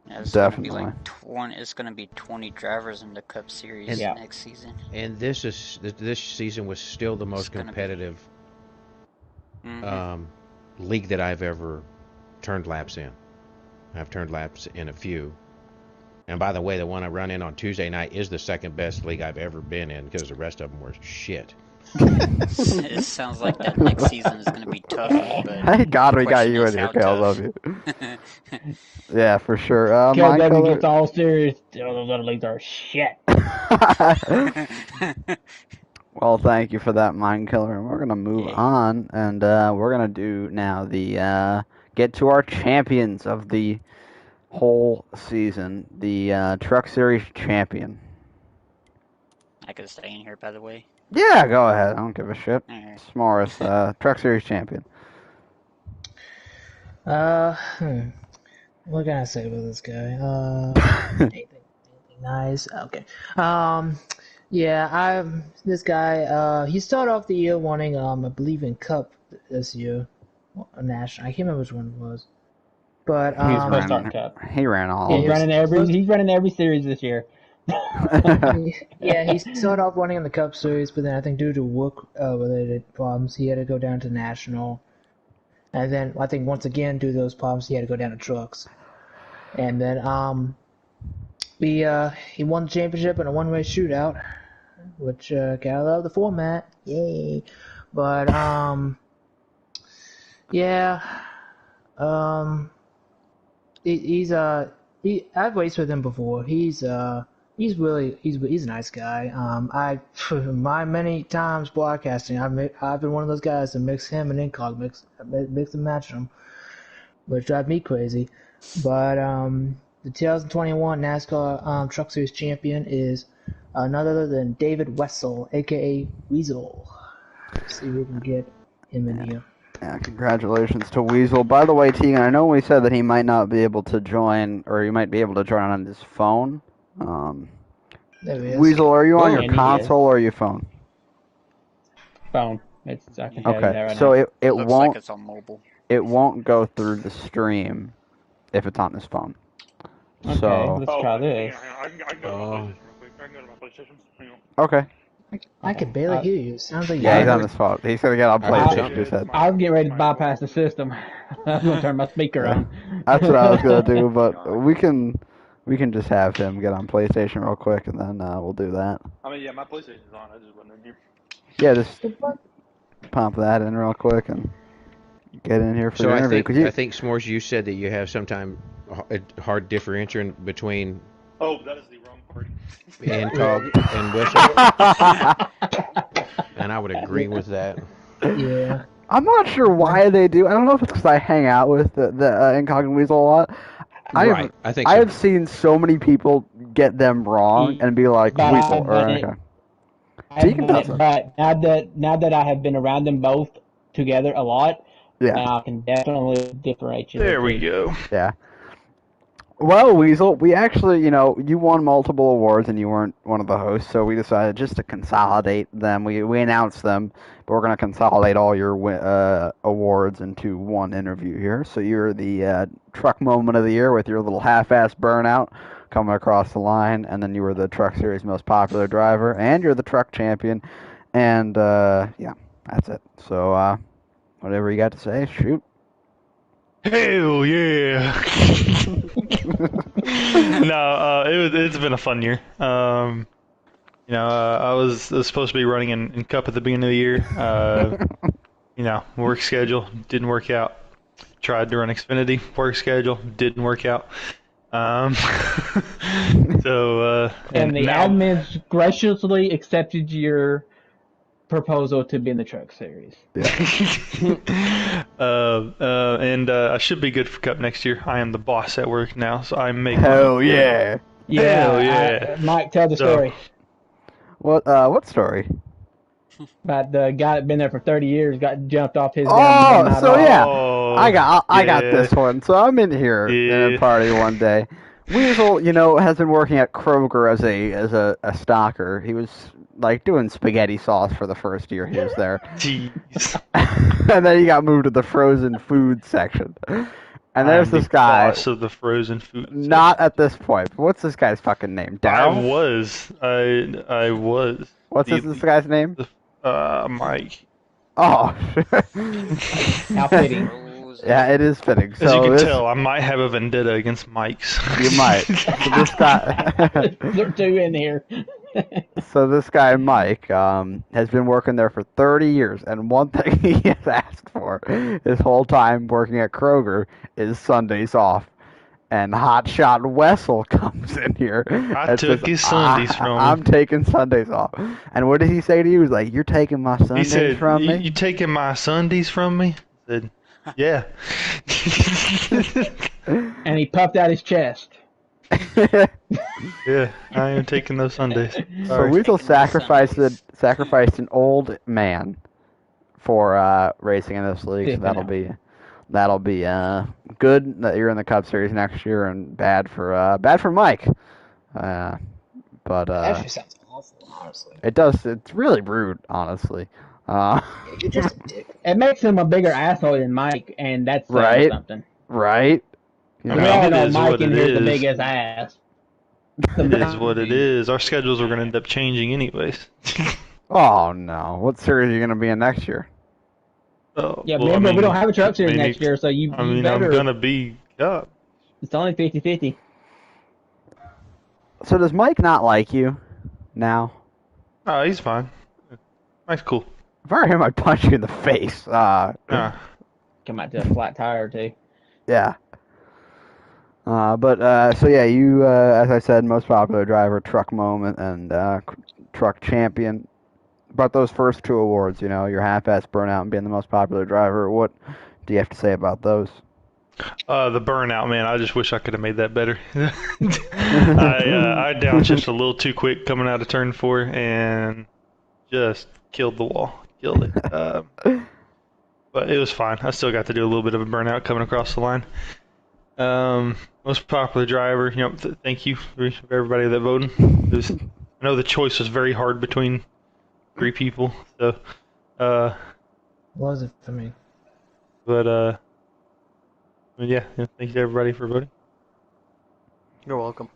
Yeah, it's Definitely. Gonna be like 20, it's going to be 20 drivers in the Cup Series next season. And this season was still the most competitive league that I've ever turned laps in. I've turned laps in a few. And by the way, the one I run in on Tuesday night is the second best league I've ever been in because the rest of them were shit. It sounds like that next season is going to be tougher, but Thank God the we got question you is in here, how Kale. Love tough. you. Yeah, for sure. Because Mind as it color. gets all serious, those other leagues are shit. Well, thank you for that, Mind Killer. And we're gonna move Yeah. on, and we're gonna do now the get to our champions of the whole season, the Truck Series champion. I could stay in here, by the way. Yeah, go ahead. I don't give a shit. Alright. Morris, Truck Series champion. Uh, hmm. What can I say about this guy? Anything nice? Okay. Yeah, this guy. He started off the year winning. I believe in Cup this year, a national. I can't remember which one it was, but He was supposed to ran, start Cup. he ran all yeah, of He's he was running every. supposed. He's running every series this year. Yeah, he started off winning in the Cup Series, but then I think due to work-related problems, he had to go down to national. And then I think once again, due to those problems, he had to go down to trucks. And then he won the championship in a one-way shootout, which gotta love the format, yay! But yeah, um, I've raced with him before. He's a nice guy. My many times broadcasting, I've been one of those guys to mix him and Incog, mix and match them, which drive me crazy. But the 2021 NASCAR Truck Series champion is none other than David Wessel, aka Weasel. Let's see if we can get him in here. Yeah, congratulations to Weasel. By the way, Tegan, I know we said that he might not be able to join, or he might be able to join on his phone. There he is. Weasel, are you on Oh, your and he console or your phone? Phone. I can tell you that Okay, right so now. it Looks won't like it's on mobile. go through the stream if it's on his phone. Okay, So let's try this. I can go to my PlayStation real quick. I can go to my PlayStation. Hang on. okay, I can barely hear you. It sounds like yeah, he's you're on his phone. He's gonna get on I heard PlayStation. something. Just said. I was getting ready to bypass the system. I was gonna turn my speaker on. That's what I was gonna do, but we can just have him get on PlayStation real quick, and then we'll do that. I mean, yeah, my PlayStation's on. I just wasn't in here. Yeah, just pump that in real quick and get in here for So the I interview. think I think S'mores, you said that you have sometime a hard differential between Oh, that is the wrong part. Incog and Whistle, and I would agree with that. yeah. I'm not sure why they do. I don't know if it's because I hang out with the Incognito Weasel a lot. Right, I think so. I've seen so many people get them wrong and be like But Weasel I've or done it. okay. I've Tegan done does it, it. but now that I have been around them both together a lot, Yeah, now I can definitely differentiate. There we go. yeah. Well, Weasel, we actually, you won multiple awards and you weren't one of the hosts, so we decided just to consolidate them. We announced them, but we're going to consolidate all your awards into one interview here. So you're the Truck Moment of the Year with your little half-ass burnout coming across the line, and then you were the Truck Series most popular driver, and you're the Truck Champion, and yeah, that's it. So whatever you got to say, shoot. Hell yeah! No, it's been a fun year. I was supposed to be running in Cup at the beginning of the year. Work schedule didn't work out. Tried to run Xfinity, work schedule didn't work out. And the now, admins graciously accepted your proposal to be in the Truck Series. and I should be good for Cup next year. I am the boss at work now, so I make Hell money. yeah! Hell yeah! Mike, tell the story What story? about the guy that been there for 30 years got jumped off his gun. Oh, so yeah, Oh, I got yeah. this one. So I'm in here in a party one day. Weasel, has been working at Kroger as a stalker. He was like doing spaghetti sauce for the first year he was there, Jeez. and then he got moved to the frozen food section. And there's I'm this the guy. boss of the frozen food. Not at this point. But what's this guy's fucking name? I Daryl? was. I was. What's this guy's name? Mike. Oh. How fitting. Yeah, it is fitting. So As you can this, tell, I might have a vendetta against Mike's. you might. So this guy. There are two in here. So this guy Mike has been working there for 30 years, and one thing he has asked for his whole time working at Kroger is Sundays off. And Hotshot Wessel comes in here I and says, took his Sundays from him. I'm taking Sundays off. And what did he say to you? He was like, you're taking my He Sundays said, from you me? taking my Sundays from me? I said, yeah. And he puffed out his chest. Yeah, I am taking those Sundays. So Sorry. Weasel Taking those Sundays. sacrificed an old man for racing in this league. So CFNL. that'll be good that you're in the Cup Series next year, and bad for Mike. Uh, but That actually sounds awful, honestly. it does. It's really rude, honestly. Yeah, you're just a dick. It makes him a bigger asshole than Mike, and that's saying Right, something. right. You I And we mean, all it know is Mike what in it here's the is. biggest ass. It is what it is. Our schedules are going to end up changing anyways. Oh no! What series are you gonna be in next year? Oh, Yeah, well, I remember, we mean, don't have a truck series I mean, next year, so you I'm better. gonna be up. It's only 50-50. So does Mike not like you now? Oh, he's fine. Mike's cool. If I were him, I'd punch you in the face. Nah. Come out to a flat tire or two. Yeah. So yeah, you, as I said, most popular driver, truck moment, and truck champion. About those first two awards, your half-ass burnout and being the most popular driver. What do you have to say about those? The burnout, man. I just wish I could have made that better. I downshifted a little too quick coming out of turn 4 and just killed the wall. Killed it. But it was fine. I still got to do a little bit of a burnout coming across the line. Most popular driver. Thank you for everybody that voted. I know the choice was very hard between 3 people. So, Was it for me? but yeah. Thank you to everybody for voting. You're welcome.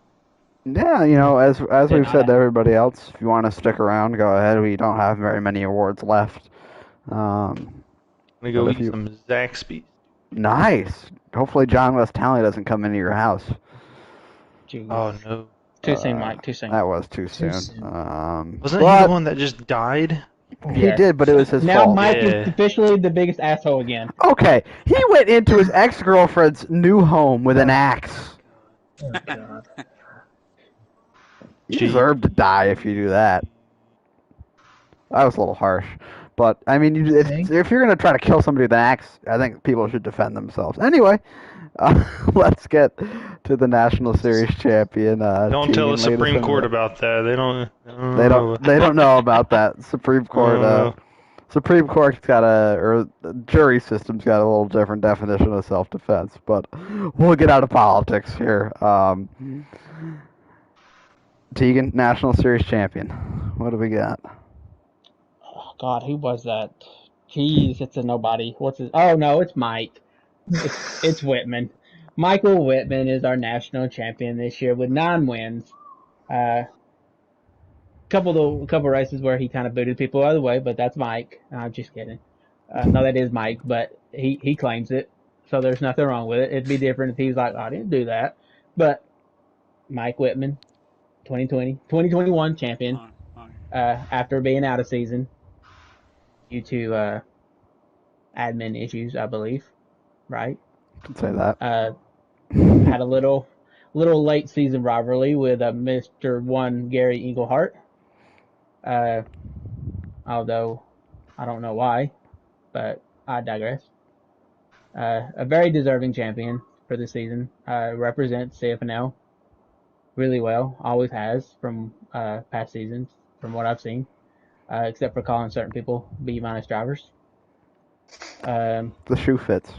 Yeah, as we've said to everybody else, if you want to stick around, go ahead. We don't have very many awards left. I'm gonna go eat some Zaxby's. Nice. Hopefully John West Talley doesn't come into your house. Jeez. Oh no. Too soon, Mike. Too soon. That was too soon. Wasn't he the one that just died? He did, but it was his now fault. Mike Yeah. is officially the biggest asshole again. Okay, he went into his ex-girlfriend's new home with an axe. Oh, God. You deserve to die if you do that. That was a little harsh. But, I mean, if you're going to try to kill somebody with an axe, I think people should defend themselves. Anyway, let's get to the National Series champion. Don't tell the Supreme Court about that. They don't know about that. Supreme Court's got or the jury system's got a little different definition of self-defense, but we'll get out of politics here. Tegan, National Series champion. What do we got? Oh, God, who was that? Jeez, it's a nobody. What's his? Oh no, it's Mike. It's Whitman. Michael Whitman is our national champion this year with 9 wins. Couple races where he kind of booted people out of the way, but that's Mike. I'm just kidding. No, that is Mike, but he claims it, so there's nothing wrong with it. It'd be different if he was like, I didn't do that. But Mike Whitman, 2021 champion, after being out of season due to admin issues, I believe. Right? Can say that. Had a little late season rivalry with Mr. 1 Gary Eaglehart. Although I don't know why, but I digress. A very deserving champion for the season. Represents CFNL really well. Always has from past seasons, from what I've seen. Except for calling certain people B- drivers. The shoe fits.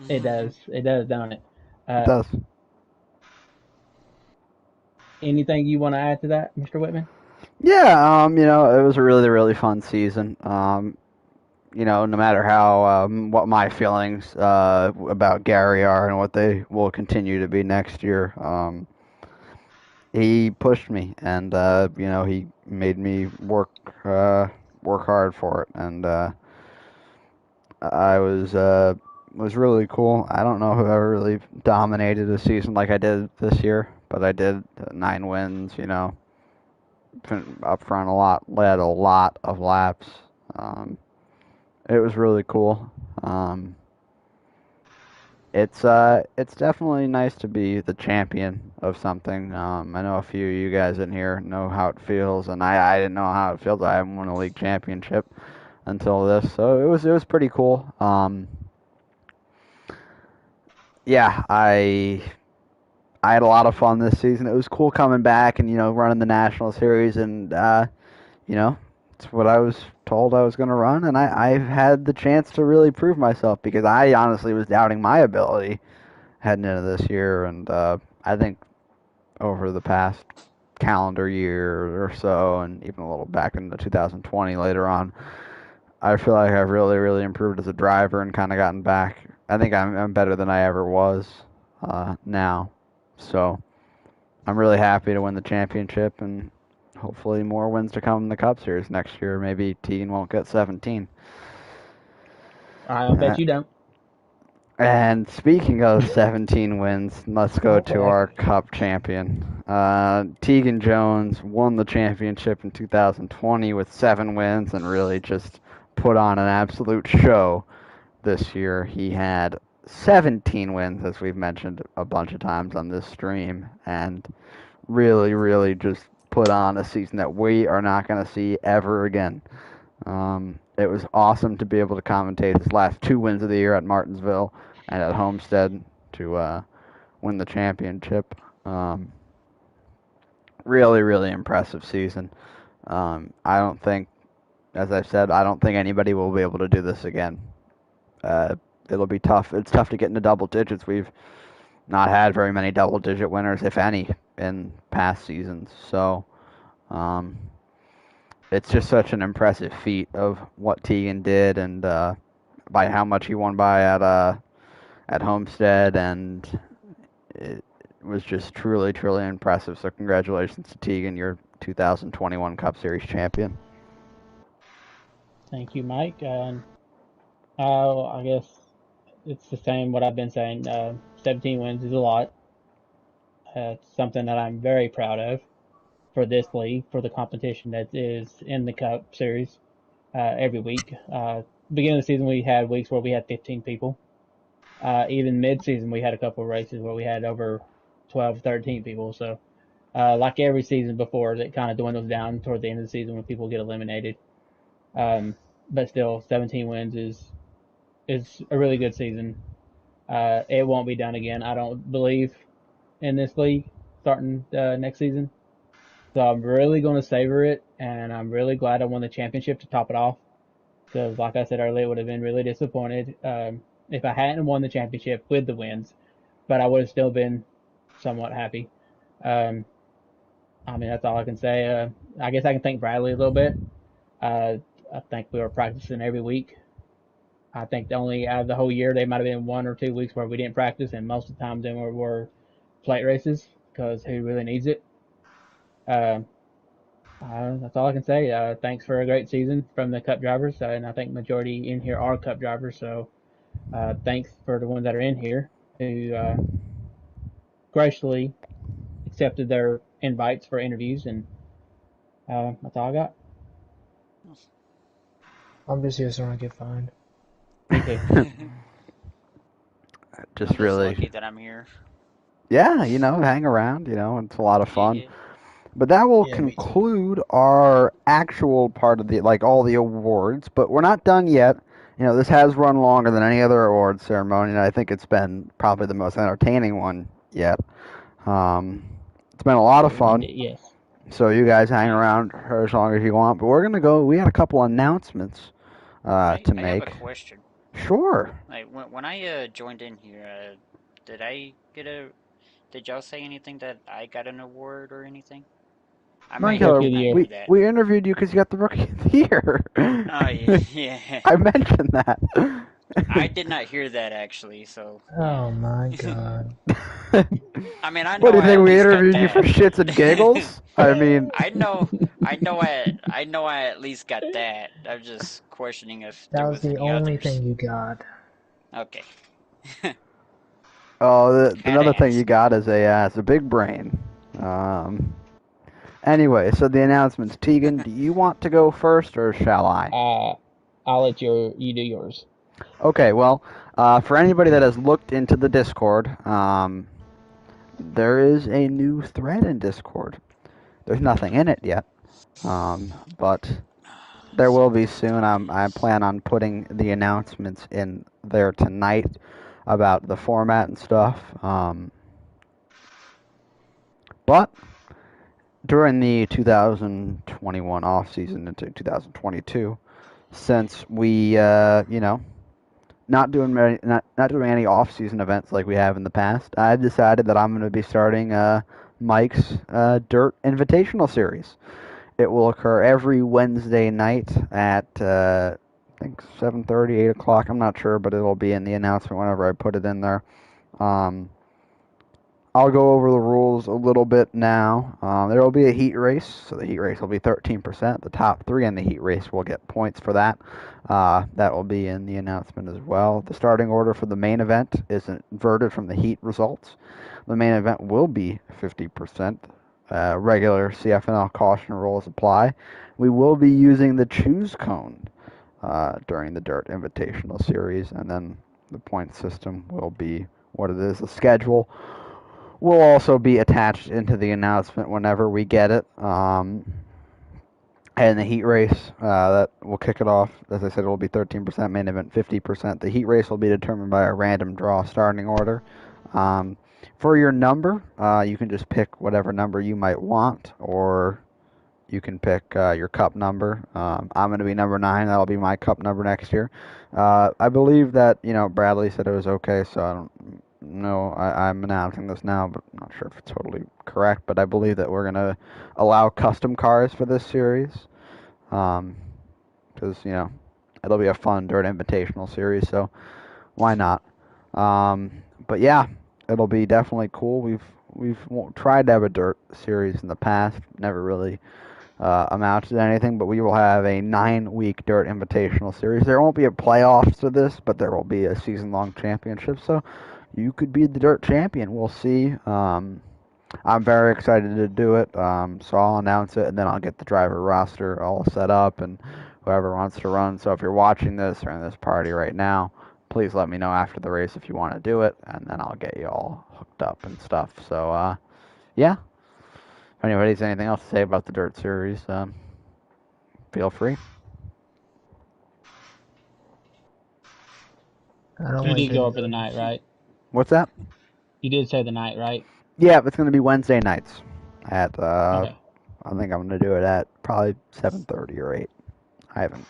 It does, don't it? It does. Anything you want to add to that, Mr. Whitman? Yeah, it was a really, really fun season. No matter how what my feelings about Gary are and what they will continue to be next year, he pushed me, and he made me work hard for it, and I was really cool. I don't know who ever really dominated a season like I did this year, but I did 9 wins. up front a lot, led a lot of laps. Um, it was really cool. Um, it's definitely nice to be the champion of something. I know a few of you guys in here know how it feels, and I didn't know how it feels. I haven't won a league championship until this, so it was pretty cool. Yeah, I had a lot of fun this season. It was cool coming back and running the national series, and it's what I was told I was going to run, and I've had the chance to really prove myself because I honestly was doubting my ability heading into this year, and I think over the past calendar year or so, and even a little back into 2020 later on, I feel like I've really, really improved as a driver and kind of gotten back. I think I'm better than I ever was now. So I'm really happy to win the championship and hopefully more wins to come in the Cup Series next year. Maybe Tegan won't get 17. I bet you don't. And speaking of 17 wins, let's go to Okay. our Cup champion. Tegan Jones won the championship in 2020 with 7 wins and really just put on an absolute show this year. He had 17 wins, as we've mentioned a bunch of times on this stream, and really, really just put on a season that we are not going to see ever again. It was awesome to be able to commentate his last 2 wins of the year at Martinsville and at Homestead to win the championship. Really, really impressive season. I don't think, as I said, I don't think anybody will be able to do this again. Uh, it'll be tough. It's tough to get into double digits. We've not had very many double digit winners, if any, in past seasons. So um, it's just such an impressive feat of what Tegan did and by how much he won by at Homestead, and it was just truly, truly impressive. So congratulations to Tegan, your 2021 Cup Series champion. Thank you, Mike. I guess it's the same what I've been saying. 17 wins is a lot. It's something that I'm very proud of for this league, for the competition that is in the Cup Series every week. Beginning of the season, we had weeks where we had 15 people. Even mid-season, we had a couple of races where we had over 12, 13 people. So, like every season before, that kind of dwindles down toward the end of the season when people get eliminated. But still, 17 wins is a really good season. It won't be done again, I don't believe, in this league starting next season. So I'm really going to savor it, and I'm really glad I won the championship to top it off. Because, like I said earlier, it would have been really disappointed if I hadn't won the championship with the wins, but I would have still been somewhat happy. Um, I mean, that's all I can say. I guess I can thank Bradley a little bit. Uh, I think we were practicing every week. I think the only out of the whole year, there might have been 1 or 2 weeks where we didn't practice, and most of the time then were plate races because who really needs it? Um, that's all I can say. Thanks for a great season from the Cup drivers, and I think majority in here are Cup drivers. So thanks for the ones that are in here who graciously accepted their invites for interviews, and that's all I got. I'm just here so I don't get fined. Me too. Just I'm just really, lucky that I'm here. yeah, hang around. It's a lot of fun. Yeah. But that will Yeah, me too. conclude our actual part of like all the awards. But we're not done yet. This has run longer than any other awards ceremony, and I think it's been probably the most entertaining one yet. Um, it's been a lot of fun. Yes. So you guys hang Yes. around for as long as you want. But we're gonna go. We had a couple announcements to I have a make. question. Sure. Like when I joined in here, did I get a? Did y'all say anything that I got an award or anything? I Run might Killer, Rookie of the not year. hear we that. we interviewed you because you got the Rookie of the Year. Oh yeah, yeah. I mentioned that. I did not hear that actually. So yeah. Oh my god. I mean, I What know do you I think? at We least got interviewed you for that. shits and giggles? I mean, I know, I know I at least got that. I'm just questioning if That there was was the any only others. thing you got. Okay. oh, the Had to another thing you ask. got is a big brain. Um, Anyway, so the announcements. Tegan, do you want to go first or shall I? I'll let you do yours. Okay, well, for anybody that has looked into the Discord, there is a new thread in Discord. There's nothing in it yet, but there will be soon. I plan on putting the announcements in there tonight about the format and stuff. But during the 2021 off season into 2022, since we, not doing any off season events like we have in the past, I've decided that I'm going to be starting Mike's Dirt Invitational Series. It will occur every Wednesday night at I think 7:30, 8 o'clock. I'm not sure, but it'll be in the announcement whenever I put it in there. Um, I'll go over the rules a little bit now. There will be a heat race, so the heat race will be 13%. The top three in the heat race will get points for that. That will be in the announcement as well. The starting order for the main event is inverted from the heat results. The main event will be 50%. Regular CFNL caution rules apply. We will be using the choose cone during the Dirt Invitational Series, and then the point system will be what it is. The schedule will also be attached into the announcement whenever we get it. And the heat race, that will kick it off. As I said, it will be 13%, main event 50%. The heat race will be determined by a random draw starting order. For your number, you can just pick whatever number you might want, or you can pick your cup number. I'm going to be number 9. That'll be my cup number next year. I believe that, Bradley said it was okay, so I don't know. I'm announcing this now, but I'm not sure if it's totally correct. But I believe that we're going to allow custom cars for this series. Because, it'll be a fun Dirt Invitational series, so why not? But yeah, it'll be definitely cool. We've tried to have a Dirt series in the past, never really amounted to anything, but we will have a 9-week Dirt Invitational Series. There won't be a playoffs to this, but there will be a season-long championship, so you could be the Dirt champion. We'll see. I'm very excited to do it, so I'll announce it, and then I'll get the driver roster all set up, and whoever wants to run. So if you're watching this or in this party right now, please let me know after the race if you want to do it, and then I'll get you all hooked up and stuff. So, yeah. If anybody has anything else to say about the Dirt Series, feel free. I don't You like did go doing over the night, right? What's that? You did say the night, right? Yeah, it's going to be Wednesday nights at, Okay. I think I'm going to do it at probably 7:30 or 8. I haven't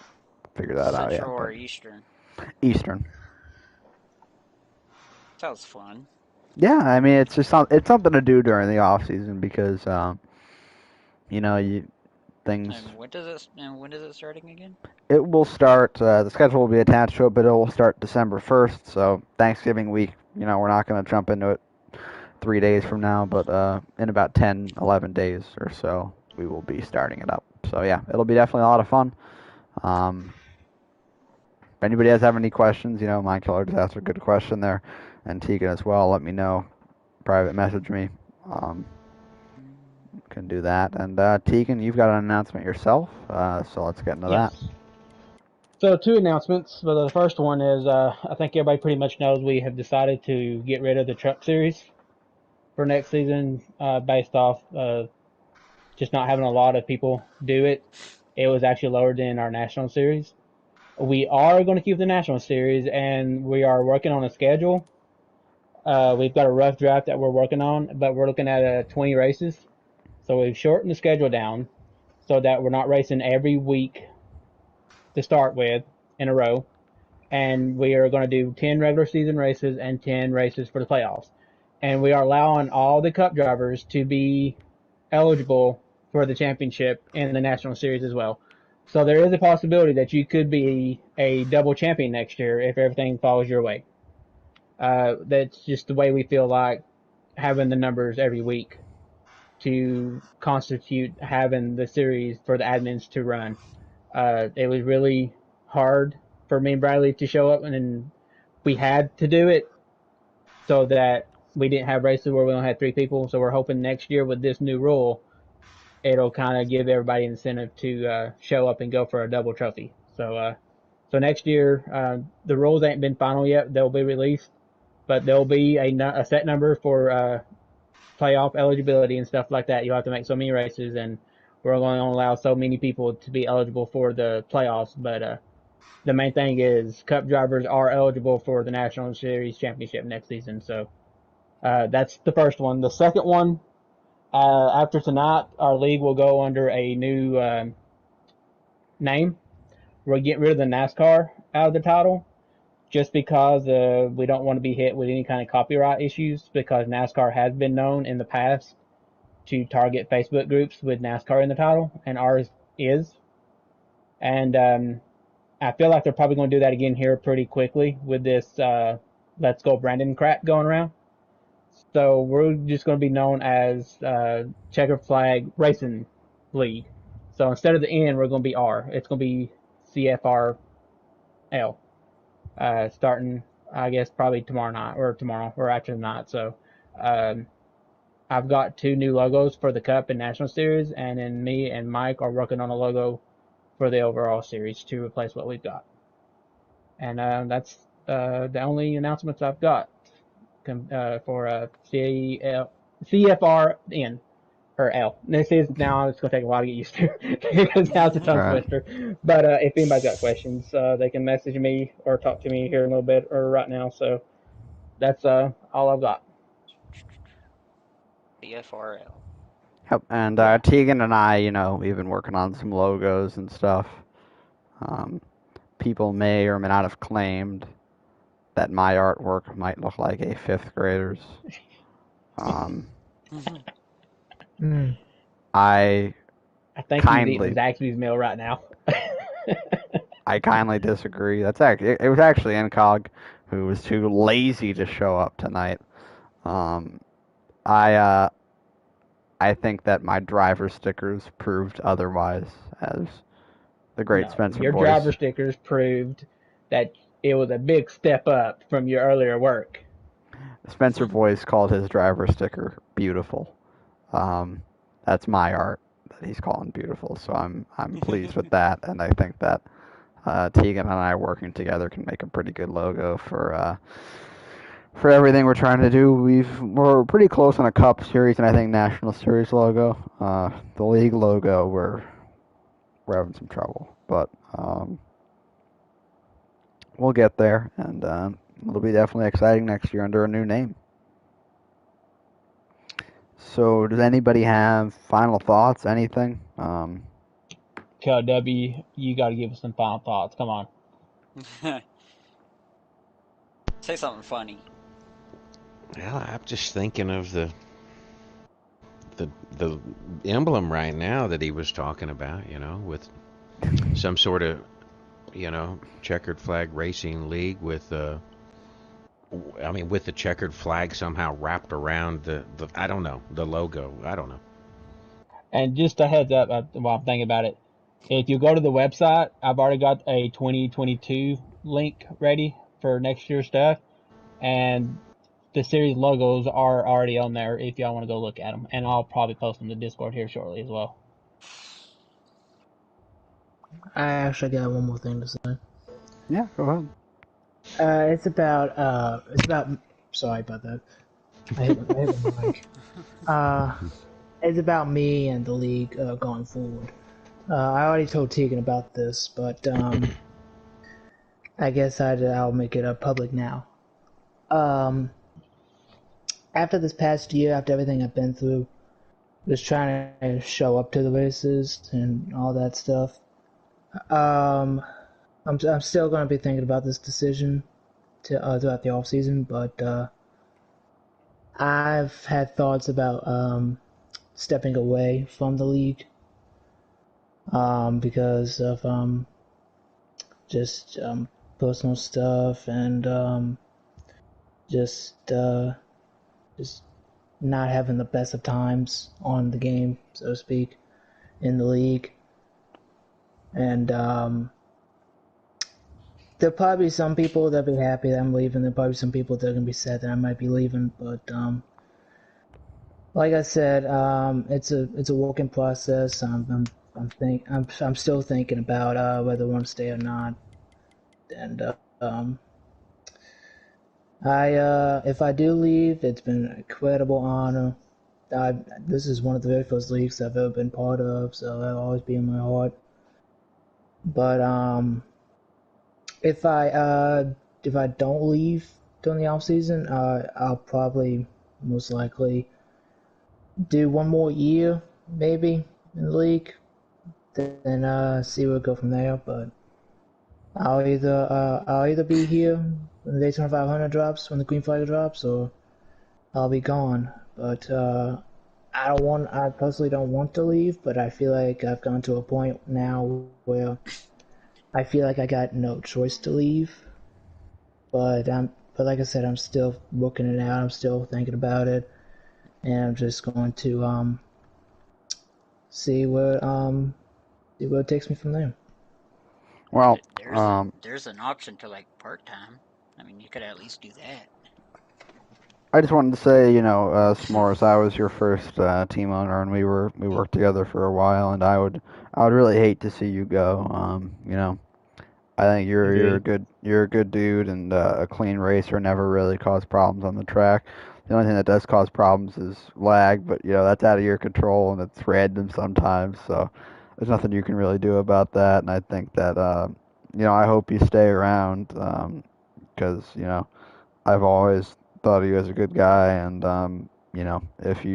figured that out yet, Central or but Eastern? Eastern. Sounds fun. Yeah, I mean, it's just it's something to do during the off season because, things. And when is it starting again? It will start. The schedule will be attached to it, but it will start December 1st. So Thanksgiving week. We're not going to jump into it 3 days from now, but in about 10, 11 days or so, we will be starting it up. So yeah, it'll be definitely a lot of fun. If anybody does have any questions, my killer just asked a good question there, and Tegan as well. Let me know. Private message me. Can do that. And Tegan, you've got an announcement yourself, so let's get into that. Yes. So 2 announcements. But the first one is I think everybody pretty much knows we have decided to get rid of the truck series for next season based off just not having a lot of people do it. It was actually lower than our national series. We are going to keep the national series, and we are working on a schedule. We've got a rough draft that we're working on, but we're looking at 20 races. So we've shortened the schedule down so that we're not racing every week to start with in a row. And we are going to do 10 regular season races and 10 races for the playoffs. And we are allowing all the cup drivers to be eligible for the championship in the national series as well. So there is a possibility that you could be a double champion next year if everything falls your way. That's just the way we feel like having the numbers every week to constitute having the series for the admins to run. It was really hard for me and Bradley to show up, and then we had to do it so that we didn't have races where we only had 3 people. So we're hoping next year with this new rule it'll kind of give everybody incentive to show up and go for a double trophy. So next year, the rules ain't been final yet. They'll be released, but there'll be a set number for playoff eligibility and stuff like that. You'll have to make so many races, and we're only going to allow so many people to be eligible for the playoffs. But the main thing is Cup drivers are eligible for the National Series Championship next season. So that's the first one. The second one, after tonight, our league will go under a new name. We're getting rid of the NASCAR out of the title just because we don't want to be hit with any kind of copyright issues because NASCAR has been known in the past to target Facebook groups with NASCAR in the title, and ours is. And I feel like they're probably going to do that again here pretty quickly with this Let's Go Brandon crap going around. So we're just going to be known as Checkered Flag Racing League. So instead of the N, we're going to be R. It's going to be CFRL. Starting, I guess, probably tomorrow, or after tonight. So I've got 2 new logos for the Cup and National Series, and then me and Mike are working on a logo for the overall series to replace what we've got. And that's the only announcements I've got for CFRN or L. This is now it's going to take a while to get used to because now it's a tongue twister. But if anybody's got questions, they can message me or talk to me here in a little bit or right now. So that's all I've got. CFRL. Yep, and Tegan and I, we've been working on some logos and stuff. People may or may not have claimed that my artwork might look like a 5th grader's. I think kindly, he's eating Zaxby's meal right now. I kindly disagree. It was actually Incog who was too lazy to show up tonight. I think that my driver stickers proved otherwise, as the great Spencer your Boyce. driver stickers proved that it was a big step up from your earlier work. Spencer Boyce called his driver sticker beautiful. That's my art that he's calling beautiful, so I'm pleased with that, and I think that Tegan and I working together can make a pretty good logo for everything we're trying to do. We're pretty close on a Cup Series and I think National Series logo. The league logo, we're having some trouble, but we'll get there, and it'll be definitely exciting next year under a new name. So, does anybody have final thoughts? Anything? KW, you got to give us some final thoughts. Come on. Say something funny. Well, I'm just thinking of the emblem right now that he was talking about, with some sort of, checkered flag racing league with with the checkered flag somehow wrapped around the I don't know, the logo. I don't know. And just a heads up while I'm thinking about it, if you go to the website, I've already got a 2022 link ready for next year's stuff, and the series logos are already on there if y'all want to go look at them, and I'll probably post them to Discord here shortly as well. I actually got one more thing to say. Yeah, go ahead. It's about sorry about that. I hit the mic. It's about me and the league going forward. I already told Tegan about this, but I guess I'll make it public now. After this past year, after everything I've been through, just trying to show up to the races and all that stuff. I'm still going to be thinking about this decision throughout the off season, but I've had thoughts about stepping away from the league because of just personal stuff and just not having the best of times on the game, so to speak, in the league. And there'll probably be some people that'll be happy that I'm leaving. There'll probably be some people that are going to be sad that I might be leaving. But Like I said, it's a working process. I'm still thinking about whether I want to stay or not. And if I do leave, it's been an incredible honor. This is one of the very first leagues I've ever been part of, so that'll always be in my heart. But if I if I don't leave during the off season, I'll probably most likely do one more year, maybe in the league, then see where we go from there. But I'll either be here when the Daytona 500 drops, when the green flag drops, or I'll be gone. But I personally don't want to leave, but I feel like I've gone to a point now where I feel like I got no choice to leave. But like I said, I'm still working it out. I'm still thinking about it, and I'm just going to see where it takes me from there. Well, There's an option to like part time. I mean, you could at least do that. I just wanted to say, S'mores, I was your first team owner, and we worked together for a while, and I would really hate to see you go. I think Agreed. you're a good dude and a clean racer. Never really caused problems on the track. The only thing that does cause problems is lag, but that's out of your control and it's random sometimes. So there's nothing you can really do about that. And I think that I hope you stay around because I've always thought of you as a good guy. And if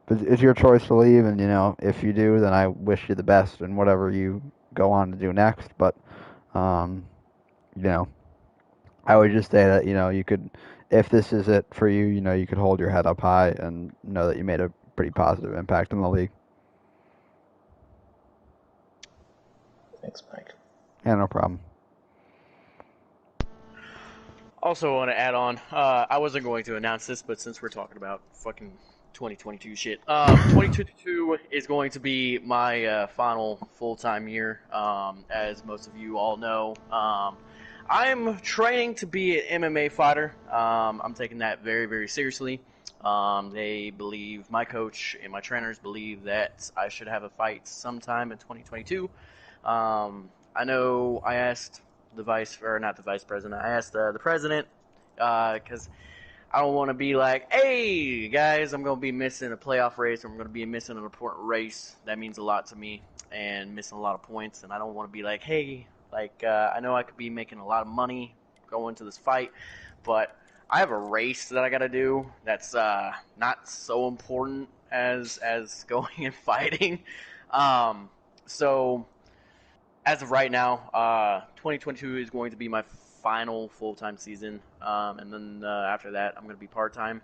it's your choice to leave, and if you do, then I wish you the best in whatever you go on to do next. But um, you know, I would just say that, you could, if this is it for you, you could hold your head up high and know that you made a pretty positive impact in the league. Thanks, Mike. Yeah, no problem. Also, want to add on. I wasn't going to announce this, but since we're talking about fucking 2022 shit, 2022 is going to be my final full-time year. As most of you all know, I'm training to be an MMA fighter. I'm taking that very, very seriously. They believe, my coach and my trainers believe that I should have a fight sometime in 2022. I know I asked the vice, or not the vice president, I asked the president, because I don't want to be like, hey, guys, I'm going to be missing a playoff race, or I'm going to be missing an important race. That means a lot to me, and missing a lot of points, and I don't want to be like, hey, I know I could be making a lot of money going to this fight, but I have a race that I got to do that's not so important as going and fighting. So as of right now, 2022 is going to be my final full-time season, and then after that, I'm going to be part-time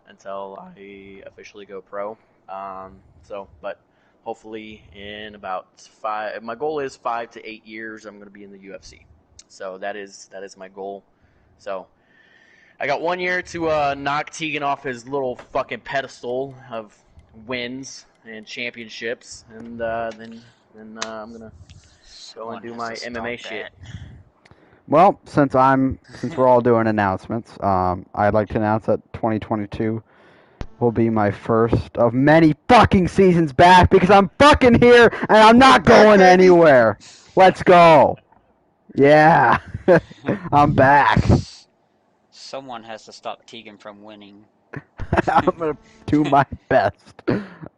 until I officially go pro. But hopefully in about five, my goal is 5 to 8 years, I'm going to be in the UFC. So that is my goal. So I got 1 year to knock Tegan off his little fucking pedestal of wins and championships, and then I'm gonna go and Someone do has my to stop MMA shit. that. Well, since we're all doing announcements, I'd like to announce that 2022 will be my first of many fucking seasons back because I'm fucking here and I'm We're not back, going baby. anywhere. Let's go. Yeah. I'm back. Someone has to stop Tegan from winning. I'm gonna do my best.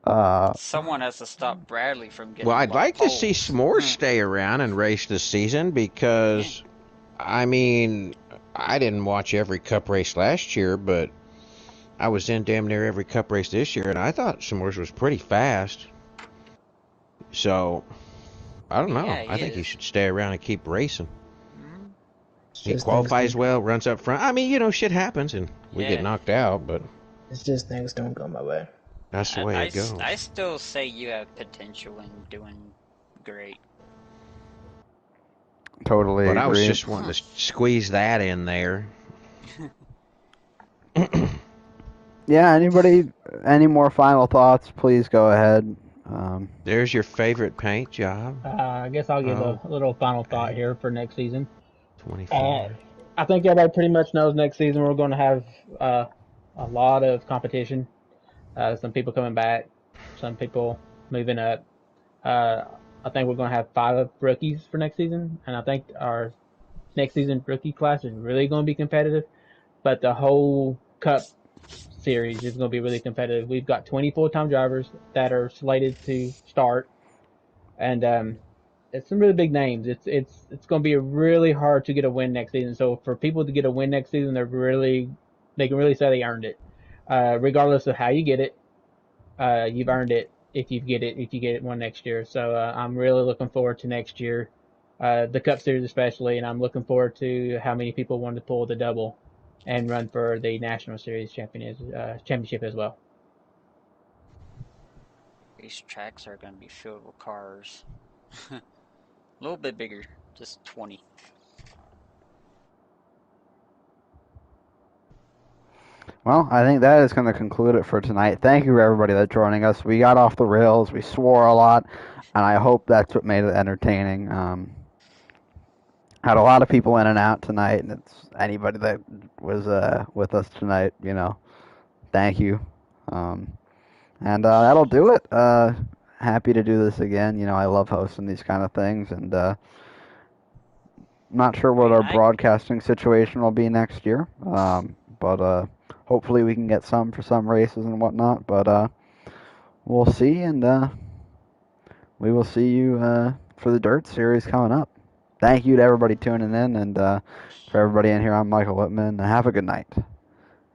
Uh, Someone has to stop Bradley from Well, getting a I'd lot of like to see polls. S'mores stay around and race this season Yeah. because, I mean, I didn't watch every cup race last year, but I was in damn near every cup race this year, and I thought S'mores was pretty fast. So, I don't know. Yeah, I he think he is. should stay around and keep racing. Mhm. It's He just things qualifies don't well, runs up front. I mean, shit happens and we get Yeah. knocked out, but it's just things don't go my way. that's the way it I goes. still say you have potential in doing great. totally But I was agree. just wanting to squeeze that in there. Yeah, any more final thoughts, please go ahead. There's your favorite paint job. I guess I'll give Oh, a little final thought hey, here for next season. Uh, 24. I think everybody pretty much knows next season we're going to have a lot of competition. Some people coming back, some people moving up. Uh, I think we're going to have 5 rookies for next season, and I think our next season rookie class is really going to be competitive. But the whole Cup series is going to be really competitive. We've got 20 full-time drivers that are slated to start, and it's some really big names. It's going to be really hard to get a win next season. So for people to get a win next season, they can really say they earned it, regardless of how you get it. You've earned it if you get it one next year. So I'm really looking forward to next year, the Cup Series especially, and I'm looking forward to how many people want to pull the double and run for the National Series championship as well. These tracks are going to be filled with cars. A little bit bigger, just 20. Well, I think that is going to conclude it for tonight. Thank you, everybody, that's joining us. We got off the rails. We swore a lot, and I hope that's what made it entertaining. Had a lot of people in and out tonight, and it's anybody that was with us tonight. Thank you. Um, and that'll do it. Happy to do this again. I love hosting these kind of things, and not sure what Right, our broadcasting situation will be next year. But hopefully we can get some for some races and whatnot. But we'll see, and we will see you for the Dirt Series coming up. Thank you to everybody tuning in, and for everybody in here, I'm Michael Whitman. Have a good night.